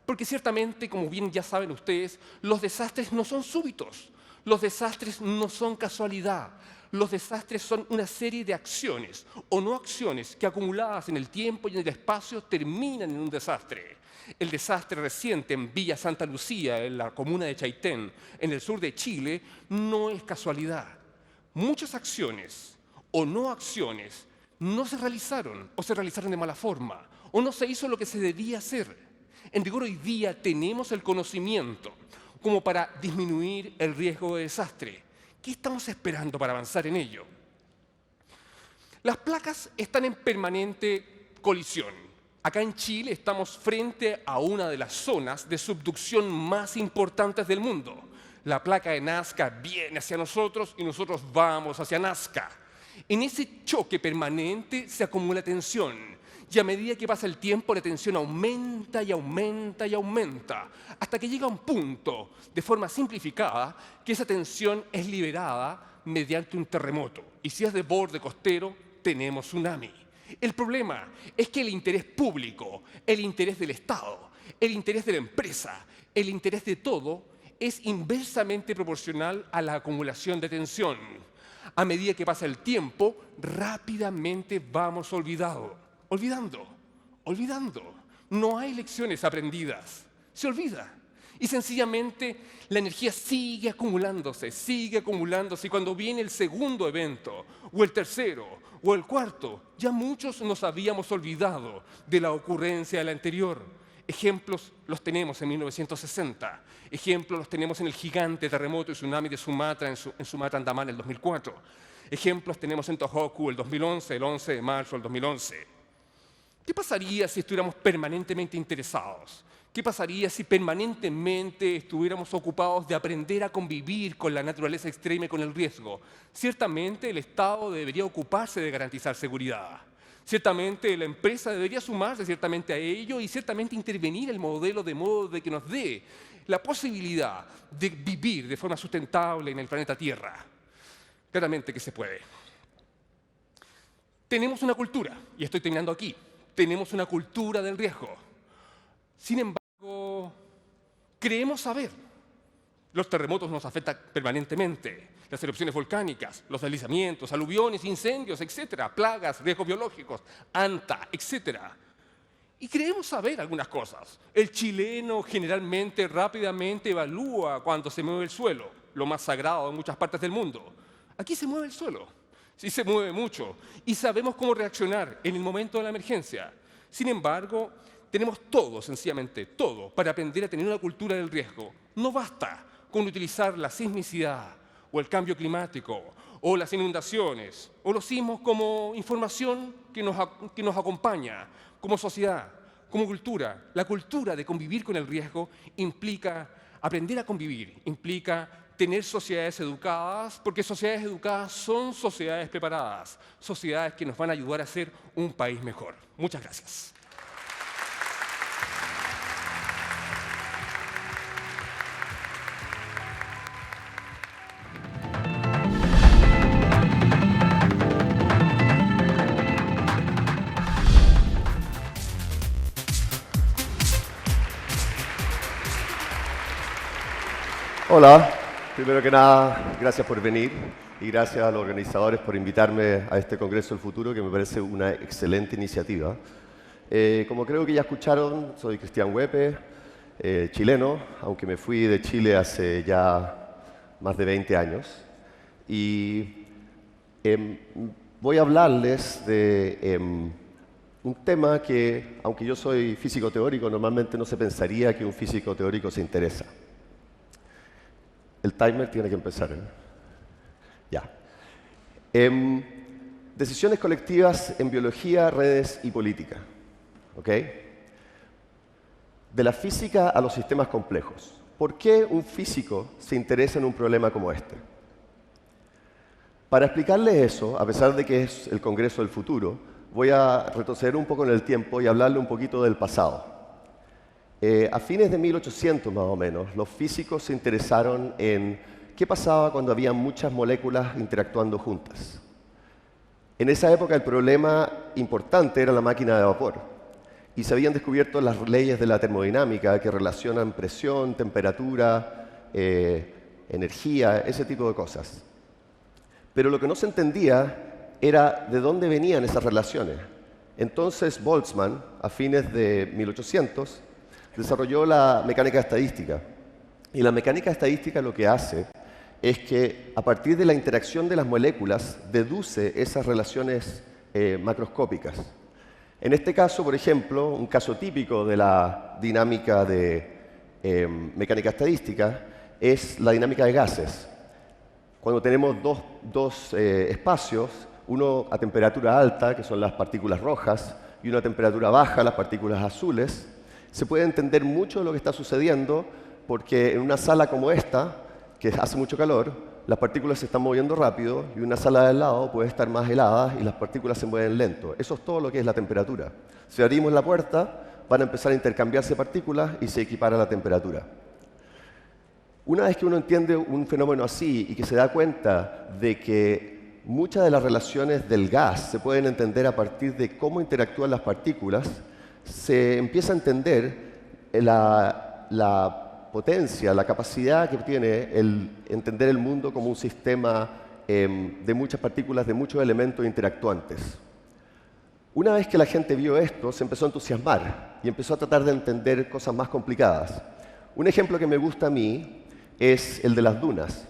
Porque ciertamente, como bien ya saben ustedes, los desastres no son súbitos. Los desastres no son casualidad. Los desastres son una serie de acciones o no acciones que acumuladas en el tiempo y en el espacio terminan en un desastre. El desastre reciente en Villa Santa Lucía, en la comuna de Chaitén, en el sur de Chile, no es casualidad. Muchas acciones o no acciones no se realizaron o se realizaron de mala forma o no se hizo lo que se debía hacer. En rigor, hoy día tenemos el conocimiento como para disminuir el riesgo de desastre. ¿Qué estamos esperando para avanzar en ello? Las placas están en permanente colisión. Acá en Chile estamos frente a una de las zonas de subducción más importantes del mundo. La placa de Nazca viene hacia nosotros y nosotros vamos hacia Nazca. En ese choque permanente se acumula tensión y a medida que pasa el tiempo la tensión aumenta y aumenta y aumenta hasta que llega a un punto, de forma simplificada, que esa tensión es liberada mediante un terremoto. Y si es de borde costero, tenemos tsunami. El problema es que el interés público, el interés del Estado, el interés de la empresa, el interés de todo es inversamente proporcional a la acumulación de tensión. A medida que pasa el tiempo, rápidamente vamos olvidando. No hay lecciones aprendidas. Se olvida. Y sencillamente la energía sigue acumulándose y cuando viene el segundo evento, o el tercero, o el cuarto, ya muchos nos habíamos olvidado de la ocurrencia del anterior. Ejemplos los tenemos en 1960, ejemplos los tenemos en el gigante terremoto y tsunami de Sumatra, en Sumatra, Andamán, el 2004. Ejemplos tenemos en Tohoku el 2011, el 11 de marzo del 2011. ¿Qué pasaría si estuviéramos permanentemente interesados? ¿Qué pasaría si permanentemente estuviéramos ocupados de aprender a convivir con la naturaleza extrema y con el riesgo? Ciertamente el Estado debería ocuparse de garantizar seguridad. Ciertamente la empresa debería sumarse ciertamente a ello y ciertamente intervenir el modelo de modo de que nos dé la posibilidad de vivir de forma sustentable en el planeta Tierra. Claramente que se puede. Tenemos una cultura, y estoy terminando aquí, tenemos una cultura del riesgo. Sin embargo, creemos saber. Los terremotos nos afectan permanentemente, las erupciones volcánicas, los deslizamientos, aluviones, incendios, etcétera, plagas, riesgos biológicos, ANTA, etcétera. Y creemos saber algunas cosas. El chileno generalmente rápidamente evalúa cuando se mueve el suelo, lo más sagrado en muchas partes del mundo. Aquí se mueve el suelo, sí se mueve mucho, y sabemos cómo reaccionar en el momento de la emergencia. Sin embargo, tenemos todo, sencillamente todo, para aprender a tener una cultura del riesgo. No basta con utilizar la sismicidad o el cambio climático o las inundaciones o los sismos como información que nos acompaña como sociedad, como cultura. La cultura de convivir con el riesgo implica aprender a convivir, implica tener sociedades educadas, porque sociedades educadas son sociedades preparadas, sociedades que nos van a ayudar a ser un país mejor. Muchas gracias. Hola, primero que nada, gracias por venir y gracias a los organizadores por invitarme a este Congreso del Futuro, que me parece una excelente iniciativa. Como creo que ya escucharon, soy Cristian Huepe, chileno, aunque me fui de Chile hace ya más de 20 años. Y voy a hablarles de un tema que, aunque yo soy físico teórico, normalmente no se pensaría que un físico teórico se interesa. El timer tiene que empezar, ¿eh? Ya. Decisiones colectivas en biología, redes y política. ¿Ok? De la física a los sistemas complejos. ¿Por qué un físico se interesa en un problema como este? Para explicarles eso, a pesar de que es el Congreso del Futuro, voy a retroceder un poco en el tiempo y hablarle un poquito del pasado. A fines de 1800 más o menos, los físicos se interesaron en qué pasaba cuando había muchas moléculas interactuando juntas. En esa época el problema importante era la máquina de vapor y se habían descubierto las leyes de la termodinámica que relacionan presión, temperatura, energía, ese tipo de cosas. Pero lo que no se entendía era de dónde venían esas relaciones. Entonces Boltzmann, a fines de 1800, desarrolló la mecánica estadística. Y la mecánica estadística lo que hace es que a partir de la interacción de las moléculas deduce esas relaciones macroscópicas. En este caso, por ejemplo, un caso típico de la dinámica de mecánica estadística es la dinámica de gases. Cuando tenemos dos espacios, uno a temperatura alta, que son las partículas rojas, y uno a temperatura baja, las partículas azules, se puede entender mucho de lo que está sucediendo porque en una sala como esta, que hace mucho calor, las partículas se están moviendo rápido y una sala de al lado puede estar más helada y las partículas se mueven lento. Eso es todo lo que es la temperatura. Si abrimos la puerta, van a empezar a intercambiarse partículas y se equipara la temperatura. Una vez que uno entiende un fenómeno así y que se da cuenta de que muchas de las relaciones del gas se pueden entender a partir de cómo interactúan las partículas, se empieza a entender la potencia, la capacidad que tiene el entender el mundo como un sistema de muchas partículas, de muchos elementos interactuantes. Una vez que la gente vio esto, se empezó a entusiasmar y empezó a tratar de entender cosas más complicadas. Un ejemplo que me gusta a mí es el de las dunas.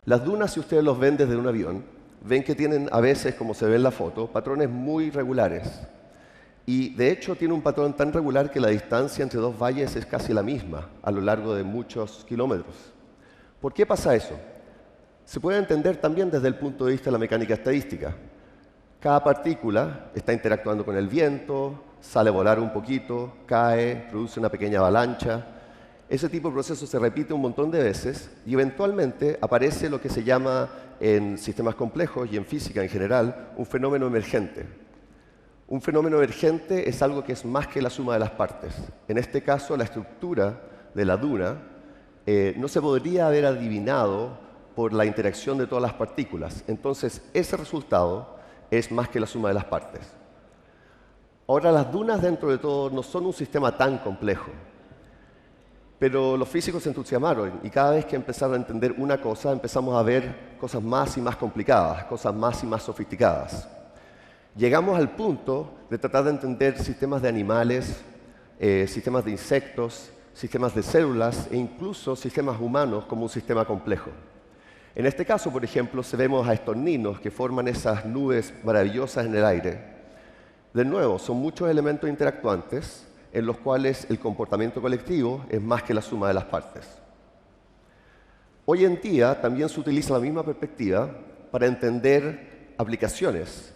Las dunas, si ustedes los ven desde un avión, ven que tienen a veces, como se ve en la foto, patrones muy regulares. Y de hecho tiene un patrón tan regular que la distancia entre dos valles es casi la misma a lo largo de muchos kilómetros. ¿Por qué pasa eso? Se puede entender también desde el punto de vista de la mecánica estadística. Cada partícula está interactuando con el viento, sale a volar un poquito, cae, produce una pequeña avalancha. Ese tipo de proceso se repite un montón de veces y eventualmente aparece lo que se llama en sistemas complejos y en física en general un fenómeno emergente. Un fenómeno emergente es algo que es más que la suma de las partes. En este caso, la estructura de la duna no se podría haber adivinado por la interacción de todas las partículas. Entonces, ese resultado es más que la suma de las partes. Ahora, las dunas dentro de todo no son un sistema tan complejo. Pero los físicos se entusiasmaron y cada vez que empezaron a entender una cosa, empezamos a ver cosas más y más complicadas, cosas más y más sofisticadas. Llegamos al punto de tratar de entender sistemas de animales, sistemas de insectos, sistemas de células e incluso sistemas humanos como un sistema complejo. En este caso, por ejemplo, vemos a estos ninos que forman esas nubes maravillosas en el aire. De nuevo, son muchos elementos interactuantes en los cuales el comportamiento colectivo es más que la suma de las partes. Hoy en día también se utiliza la misma perspectiva para entender aplicaciones.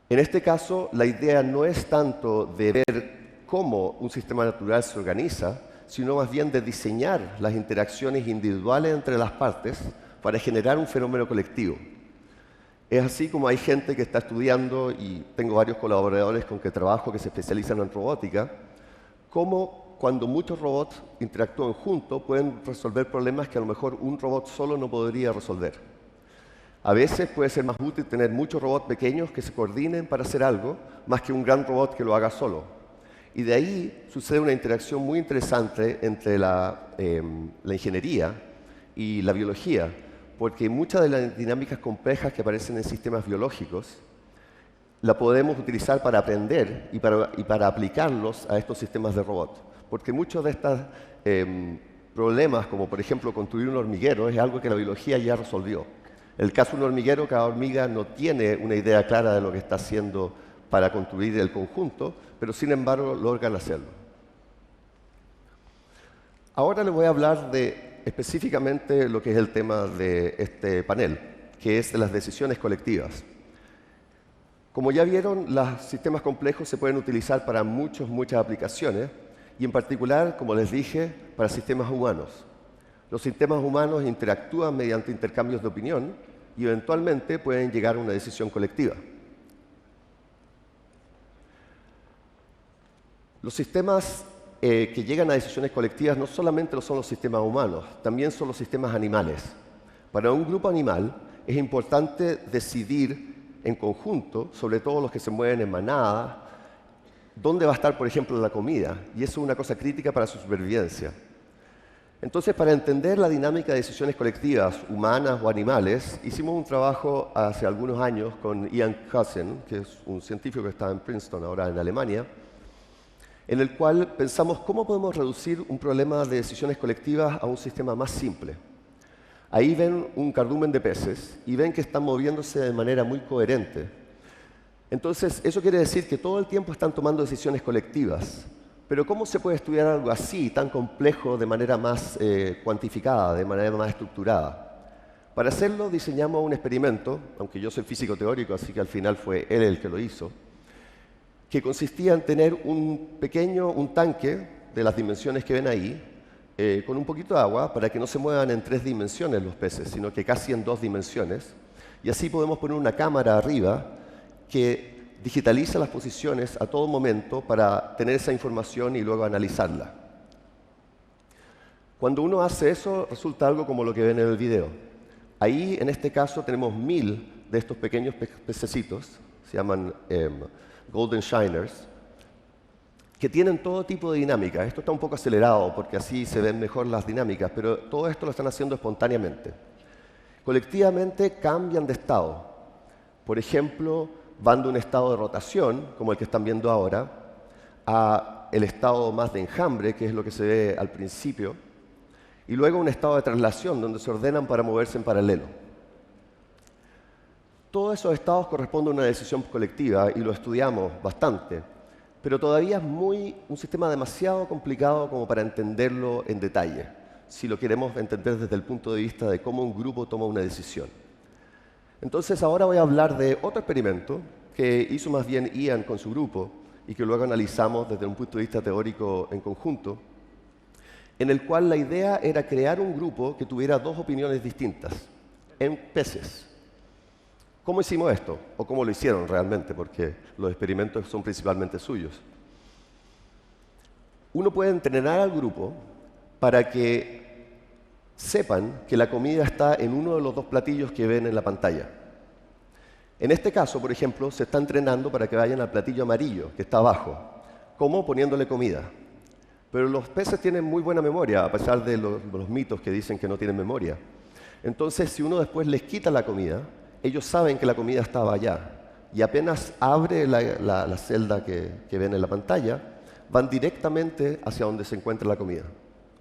En este caso, la idea no es tanto de ver cómo un sistema natural se organiza, sino más bien de diseñar las interacciones individuales entre las partes para generar un fenómeno colectivo. Es así como hay gente que está estudiando, y tengo varios colaboradores con que trabajo que se especializan en robótica, cómo cuando muchos robots interactúan juntos pueden resolver problemas que a lo mejor un robot solo no podría resolver. A veces puede ser más útil tener muchos robots pequeños que se coordinen para hacer algo, más que un gran robot que lo haga solo. Y de ahí sucede una interacción muy interesante entre la ingeniería y la biología, porque muchas de las dinámicas complejas que aparecen en sistemas biológicos la podemos utilizar para aprender y para aplicarlos a estos sistemas de robot. Porque muchos de estos problemas, como por ejemplo construir un hormiguero, es algo que la biología ya resolvió. En el caso de un hormiguero, cada hormiga no tiene una idea clara de lo que está haciendo para construir el conjunto, pero sin embargo logran hacerlo. Ahora les voy a hablar de específicamente lo que es el tema de este panel, que es de las decisiones colectivas. Como ya vieron, los sistemas complejos se pueden utilizar para muchas aplicaciones y en particular, como les dije, para sistemas humanos. Los sistemas humanos interactúan mediante intercambios de opinión y eventualmente pueden llegar a una decisión colectiva. Los sistemas que llegan a decisiones colectivas no solamente son los sistemas humanos, también son los sistemas animales. Para un grupo animal es importante decidir en conjunto, sobre todo los que se mueven en manada, dónde va a estar, por ejemplo, la comida, y eso es una cosa crítica para su supervivencia. Entonces, para entender la dinámica de decisiones colectivas, humanas o animales, hicimos un trabajo hace algunos años con Ian Cousin, que es un científico que está en Princeton, ahora en Alemania, en el cual pensamos cómo podemos reducir un problema de decisiones colectivas a un sistema más simple. Ahí ven un cardumen de peces y ven que están moviéndose de manera muy coherente. Entonces, eso quiere decir que todo el tiempo están tomando decisiones colectivas. Pero ¿cómo se puede estudiar algo así, tan complejo, de manera más cuantificada, de manera más estructurada? Para hacerlo diseñamos un experimento, aunque yo soy físico teórico, así que al final fue él el que lo hizo, que consistía en tener un tanque de las dimensiones que ven ahí, con un poquito de agua, para que no se muevan en 3 dimensiones los peces, sino que casi en 2 dimensiones. Y así podemos poner una cámara arriba que digitaliza las posiciones a todo momento para tener esa información y luego analizarla. Cuando uno hace eso, resulta algo como lo que ven en el video. Ahí, en este caso, tenemos 1000 de estos pequeños pececitos, se llaman Golden Shiners, que tienen todo tipo de dinámica. Esto está un poco acelerado porque así se ven mejor las dinámicas, pero todo esto lo están haciendo espontáneamente. Colectivamente cambian de estado. Por ejemplo, van de un estado de rotación, como el que están viendo ahora, a el estado más de enjambre, que es lo que se ve al principio, y luego un estado de traslación, donde se ordenan para moverse en paralelo. Todos esos estados corresponden a una decisión colectiva y lo estudiamos bastante, pero todavía es un sistema demasiado complicado como para entenderlo en detalle, si lo queremos entender desde el punto de vista de cómo un grupo toma una decisión. Entonces ahora voy a hablar de otro experimento que hizo más bien Ian con su grupo y que luego analizamos desde un punto de vista teórico en conjunto, en el cual la idea era crear un grupo que tuviera 2 opiniones distintas en peces. ¿Cómo hicimos esto? O cómo lo hicieron realmente, porque los experimentos son principalmente suyos. Uno puede entrenar al grupo para que sepan que la comida está en uno de los 2 platillos que ven en la pantalla. En este caso, por ejemplo, se está entrenando para que vayan al platillo amarillo, que está abajo. ¿Cómo? Poniéndole comida. Pero los peces tienen muy buena memoria, a pesar de los mitos que dicen que no tienen memoria. Entonces, si uno después les quita la comida, ellos saben que la comida estaba allá. Y apenas abre la celda que ven en la pantalla, van directamente hacia donde se encuentra la comida,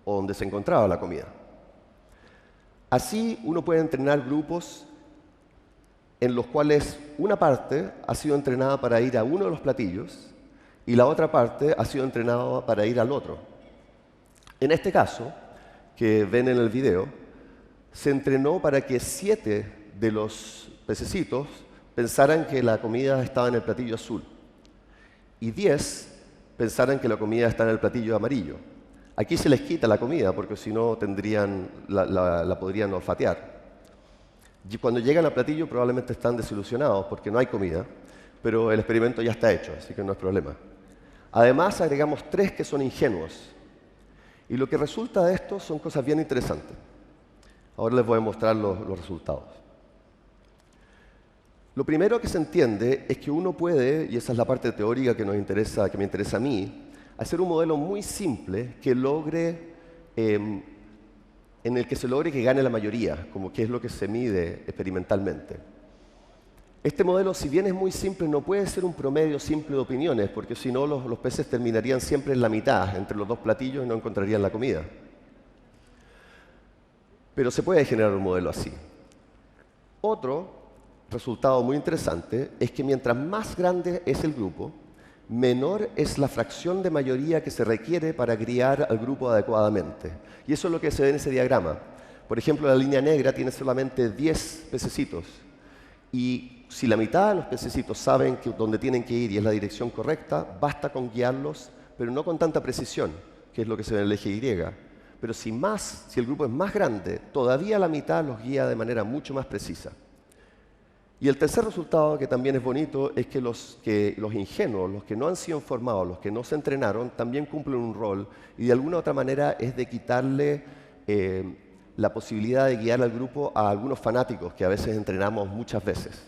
o donde se encontraba la comida. Así uno puede entrenar grupos en los cuales una parte ha sido entrenada para ir a uno de los platillos y la otra parte ha sido entrenada para ir al otro. En este caso, que ven en el video, se entrenó para que 7 de los pececitos pensaran que la comida estaba en el platillo azul y 10 pensaran que la comida está en el platillo amarillo. Aquí se les quita la comida porque si no la podrían olfatear. Y cuando llegan al platillo probablemente están desilusionados porque no hay comida, pero el experimento ya está hecho, así que no es problema. Además, agregamos 3 que son ingenuos. Y lo que resulta de esto son cosas bien interesantes. Ahora les voy a mostrar los resultados. Lo primero que se entiende es que uno puede, y esa es la parte teórica que me interesa a mí, hacer un modelo muy simple que logre, en el que se logre que gane la mayoría, como que es lo que se mide experimentalmente. Este modelo, si bien es muy simple, no puede ser un promedio simple de opiniones, porque si no los peces terminarían siempre en la mitad, entre los 2 platillos, y no encontrarían la comida. Pero se puede generar un modelo así. Otro resultado muy interesante es que mientras más grande es el grupo, menor es la fracción de mayoría que se requiere para guiar al grupo adecuadamente. Y eso es lo que se ve en ese diagrama. Por ejemplo, la línea negra tiene solamente 10 pececitos y si la mitad de los pececitos saben dónde tienen que ir y es la dirección correcta, basta con guiarlos, pero no con tanta precisión, que es lo que se ve en el eje Y. Pero si el grupo es más grande, todavía la mitad los guía de manera mucho más precisa. Y el tercer resultado, que también es bonito, es que los ingenuos, los que no han sido formados, los que no se entrenaron, también cumplen un rol, y de alguna u otra manera es de quitarle la posibilidad de guiar al grupo a algunos fanáticos que a veces entrenamos muchas veces.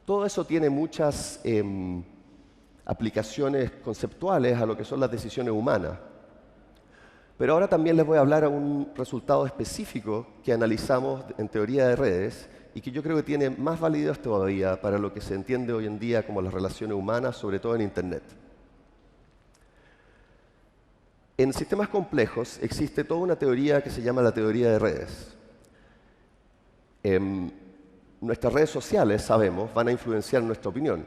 Todo eso tiene muchas aplicaciones conceptuales a lo que son las decisiones humanas. Pero ahora también les voy a hablar a un resultado específico que analizamos en teoría de redes y que yo creo que tiene más validez todavía para lo que se entiende hoy en día como las relaciones humanas, sobre todo en Internet. En sistemas complejos existe toda una teoría que se llama la teoría de redes. Nuestras redes sociales, sabemos, van a influenciar nuestra opinión.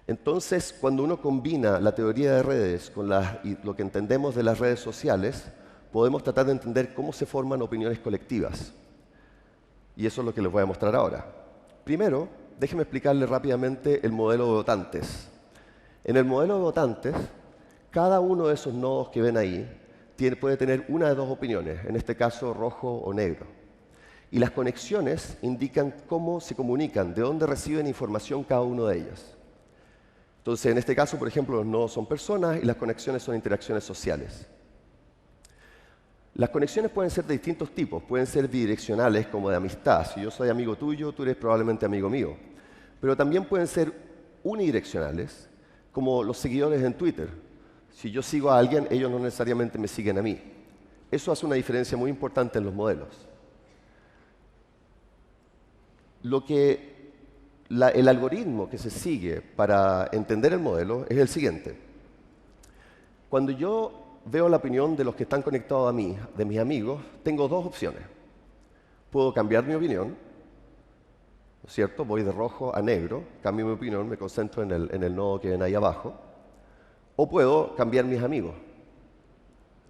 Entonces, cuando uno combina la teoría de redes con lo que entendemos de las redes sociales, podemos tratar de entender cómo se forman opiniones colectivas. Y eso es lo que les voy a mostrar ahora. Primero, déjenme explicarles rápidamente el modelo de votantes. En el modelo de votantes, cada uno de esos nodos que ven ahí puede tener una de dos opiniones, en este caso rojo o negro. Y las conexiones indican cómo se comunican, de dónde reciben información cada uno de ellas. Entonces, en este caso, por ejemplo, los nodos son personas y las conexiones son interacciones sociales. Las conexiones pueden ser de distintos tipos, pueden ser bidireccionales como de amistad. Si yo soy amigo tuyo, tú eres probablemente amigo mío. Pero también pueden ser unidireccionales, como los seguidores en Twitter. Si yo sigo a alguien, ellos no necesariamente me siguen a mí. Eso hace una diferencia muy importante en los modelos. El algoritmo que se sigue para entender el modelo es el siguiente. Cuando yo veo la opinión de los que están conectados a mí, de mis amigos, tengo dos opciones. Puedo cambiar mi opinión, ¿no es cierto? Voy de rojo a negro, cambio mi opinión, me concentro en el nodo que ven ahí abajo. O puedo cambiar mis amigos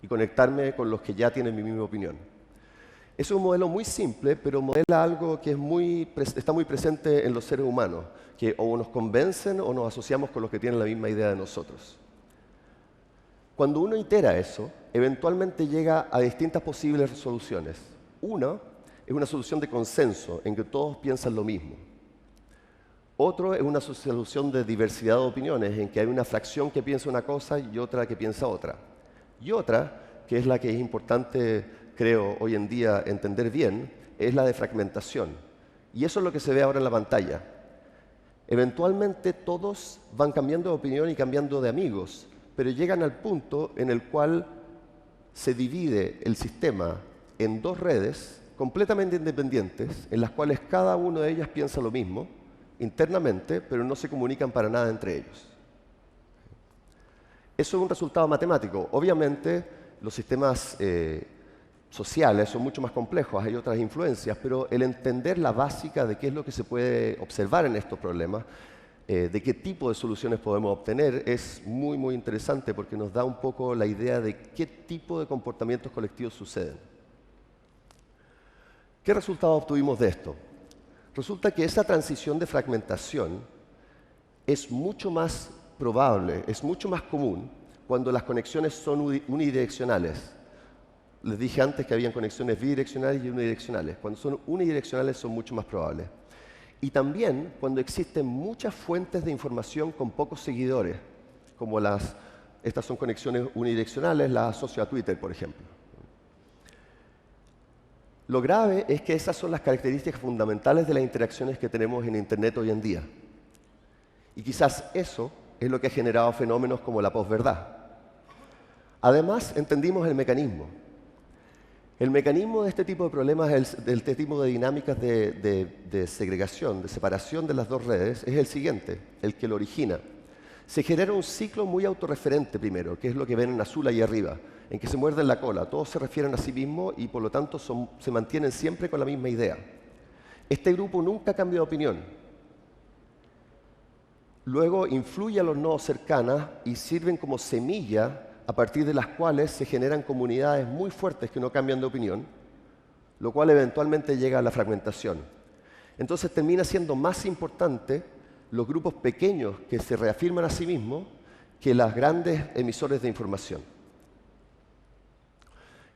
y conectarme con los que ya tienen mi misma opinión. Es un modelo muy simple, pero modela algo que está muy presente en los seres humanos, que o nos convencen o nos asociamos con los que tienen la misma idea de nosotros. Cuando uno itera eso, eventualmente llega a distintas posibles soluciones. Una es una solución de consenso, en que todos piensan lo mismo. Otro es una solución de diversidad de opiniones, en que hay una fracción que piensa una cosa y otra que piensa otra. Y otra, que es la que es importante, creo, hoy en día entender bien, es la de fragmentación. Y eso es lo que se ve ahora en la pantalla. Eventualmente todos van cambiando de opinión y cambiando de amigos, pero llegan al punto en el cual se divide el sistema en dos redes completamente independientes, en las cuales cada una de ellas piensa lo mismo internamente, pero no se comunican para nada entre ellos. Eso es un resultado matemático. Obviamente, los sistemas sociales son mucho más complejos, hay otras influencias, pero el entender la básica de qué es lo que se puede observar en estos problemas, de qué tipo de soluciones podemos obtener, es muy, muy interesante porque nos da un poco la idea de qué tipo de comportamientos colectivos suceden. ¿Qué resultados obtuvimos de esto? Resulta que esa transición de fragmentación es mucho más probable, es mucho más común cuando las conexiones son unidireccionales. Les dije antes que habían conexiones bidireccionales y unidireccionales. Cuando son unidireccionales son mucho más probables. Y también cuando existen muchas fuentes de información con pocos seguidores, como estas son conexiones unidireccionales, las asocio a Twitter, por ejemplo. Lo grave es que esas son las características fundamentales de las interacciones que tenemos en Internet hoy en día. Y quizás eso es lo que ha generado fenómenos como la posverdad. Además, entendimos el mecanismo. El mecanismo de este tipo de problemas, de este tipo de dinámicas de segregación, de separación de las dos redes, es el siguiente, el que lo origina. Se genera un ciclo muy autorreferente primero, que es lo que ven en azul ahí arriba, en que se muerden la cola. Todos se refieren a sí mismos y por lo tanto se mantienen siempre con la misma idea. Este grupo nunca cambia de opinión. Luego influye a los nodos cercanos y sirven como semilla a partir de las cuales se generan comunidades muy fuertes que no cambian de opinión, lo cual eventualmente llega a la fragmentación. Entonces termina siendo más importante los grupos pequeños que se reafirman a sí mismos que las grandes emisores de información.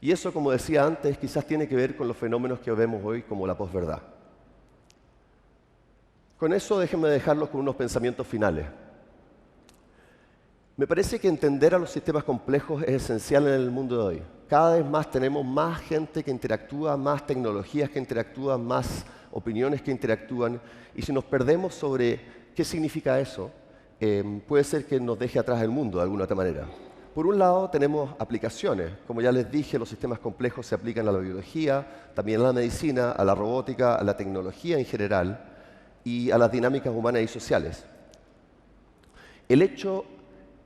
Y eso, como decía antes, quizás tiene que ver con los fenómenos que vemos hoy como la posverdad. Con eso déjenme dejarlos con unos pensamientos finales. Me parece que entender a los sistemas complejos es esencial en el mundo de hoy. Cada vez más tenemos más gente que interactúa, más tecnologías que interactúan, más opiniones que interactúan, y si nos perdemos sobre qué significa eso, puede ser que nos deje atrás el mundo de alguna otra manera. Por un lado tenemos aplicaciones. Como ya les dije, los sistemas complejos se aplican a la biología, también a la medicina, a la robótica, a la tecnología en general y a las dinámicas humanas y sociales.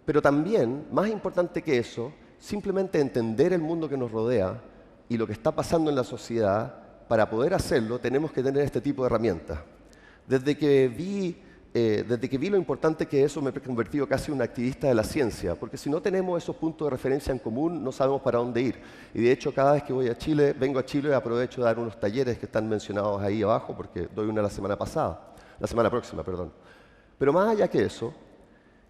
Pero también, más importante que eso, simplemente entender el mundo que nos rodea y lo que está pasando en la sociedad. Para poder hacerlo tenemos que tener este tipo de herramientas. Desde que vi lo importante que eso, me he convertido casi en un activista de la ciencia, porque si no tenemos esos puntos de referencia en común, no sabemos para dónde ir. Y de hecho, cada vez que vengo a Chile, aprovecho de dar unos talleres que están mencionados ahí abajo, porque doy una la semana próxima, perdón. Pero más allá que eso,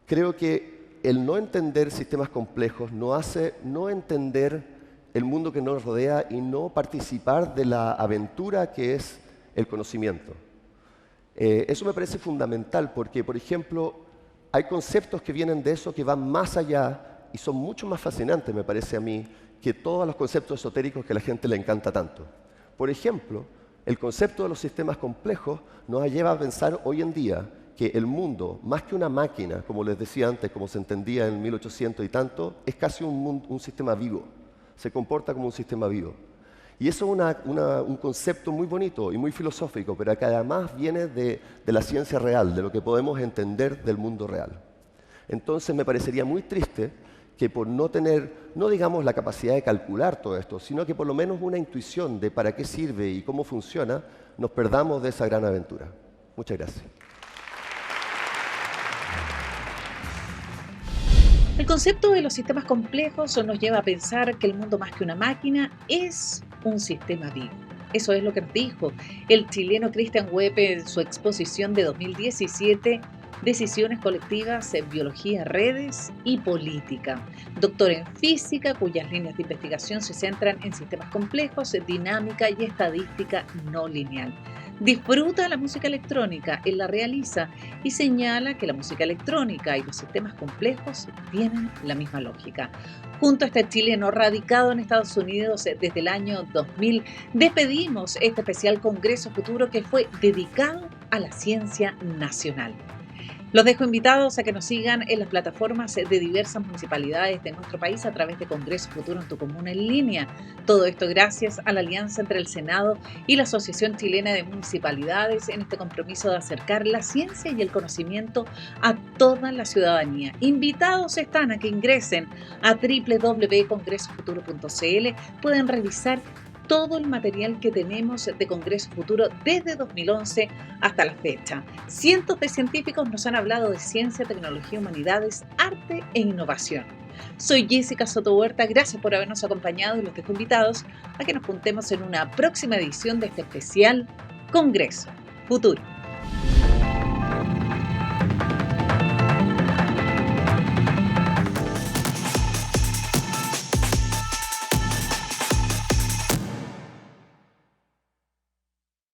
creo que el no entender sistemas complejos nos hace no entender el mundo que nos rodea y no participar de la aventura que es el conocimiento. Eso me parece fundamental porque, por ejemplo, hay conceptos que vienen de eso que van más allá y son mucho más fascinantes, me parece a mí, que todos los conceptos esotéricos que a la gente le encanta tanto. Por ejemplo, el concepto de los sistemas complejos nos lleva a pensar hoy en día que el mundo, más que una máquina, como les decía antes, como se entendía en 1800 y tanto, es casi un sistema vivo. Se comporta como un sistema vivo. Y eso es un concepto muy bonito y muy filosófico, pero que además viene de la ciencia real, de lo que podemos entender del mundo real. Entonces me parecería muy triste que por no tener, no digamos la capacidad de calcular todo esto, sino que por lo menos una intuición de para qué sirve y cómo funciona, nos perdamos de esa gran aventura. Muchas gracias. El concepto de los sistemas complejos nos lleva a pensar que el mundo más que una máquina es un sistema vivo. Eso es lo que nos dijo el chileno Christian Webb en su exposición de 2017, Decisiones colectivas en biología, redes y política. Doctor en física, cuyas líneas de investigación se centran en sistemas complejos, dinámica y estadística no lineal. Disfruta la música electrónica, él la realiza y señala que la música electrónica y los sistemas complejos tienen la misma lógica. Junto a este chileno radicado en Estados Unidos desde el año 2000, despedimos este especial Congreso Futuro que fue dedicado a la ciencia nacional. Los dejo invitados a que nos sigan en las plataformas de diversas municipalidades de nuestro país a través de Congreso Futuro en tu Comuna en línea. Todo esto gracias a la alianza entre el Senado y la Asociación Chilena de Municipalidades en este compromiso de acercar la ciencia y el conocimiento a toda la ciudadanía. Invitados están a que ingresen a www.congresofuturo.cl. Pueden revisar todo el material que tenemos de Congreso Futuro desde 2011 hasta la fecha. Cientos de científicos nos han hablado de ciencia, tecnología, humanidades, arte e innovación. Soy Jessica Soto Huerta, gracias por habernos acompañado y los dejo invitados a que nos juntemos en una próxima edición de este especial Congreso Futuro.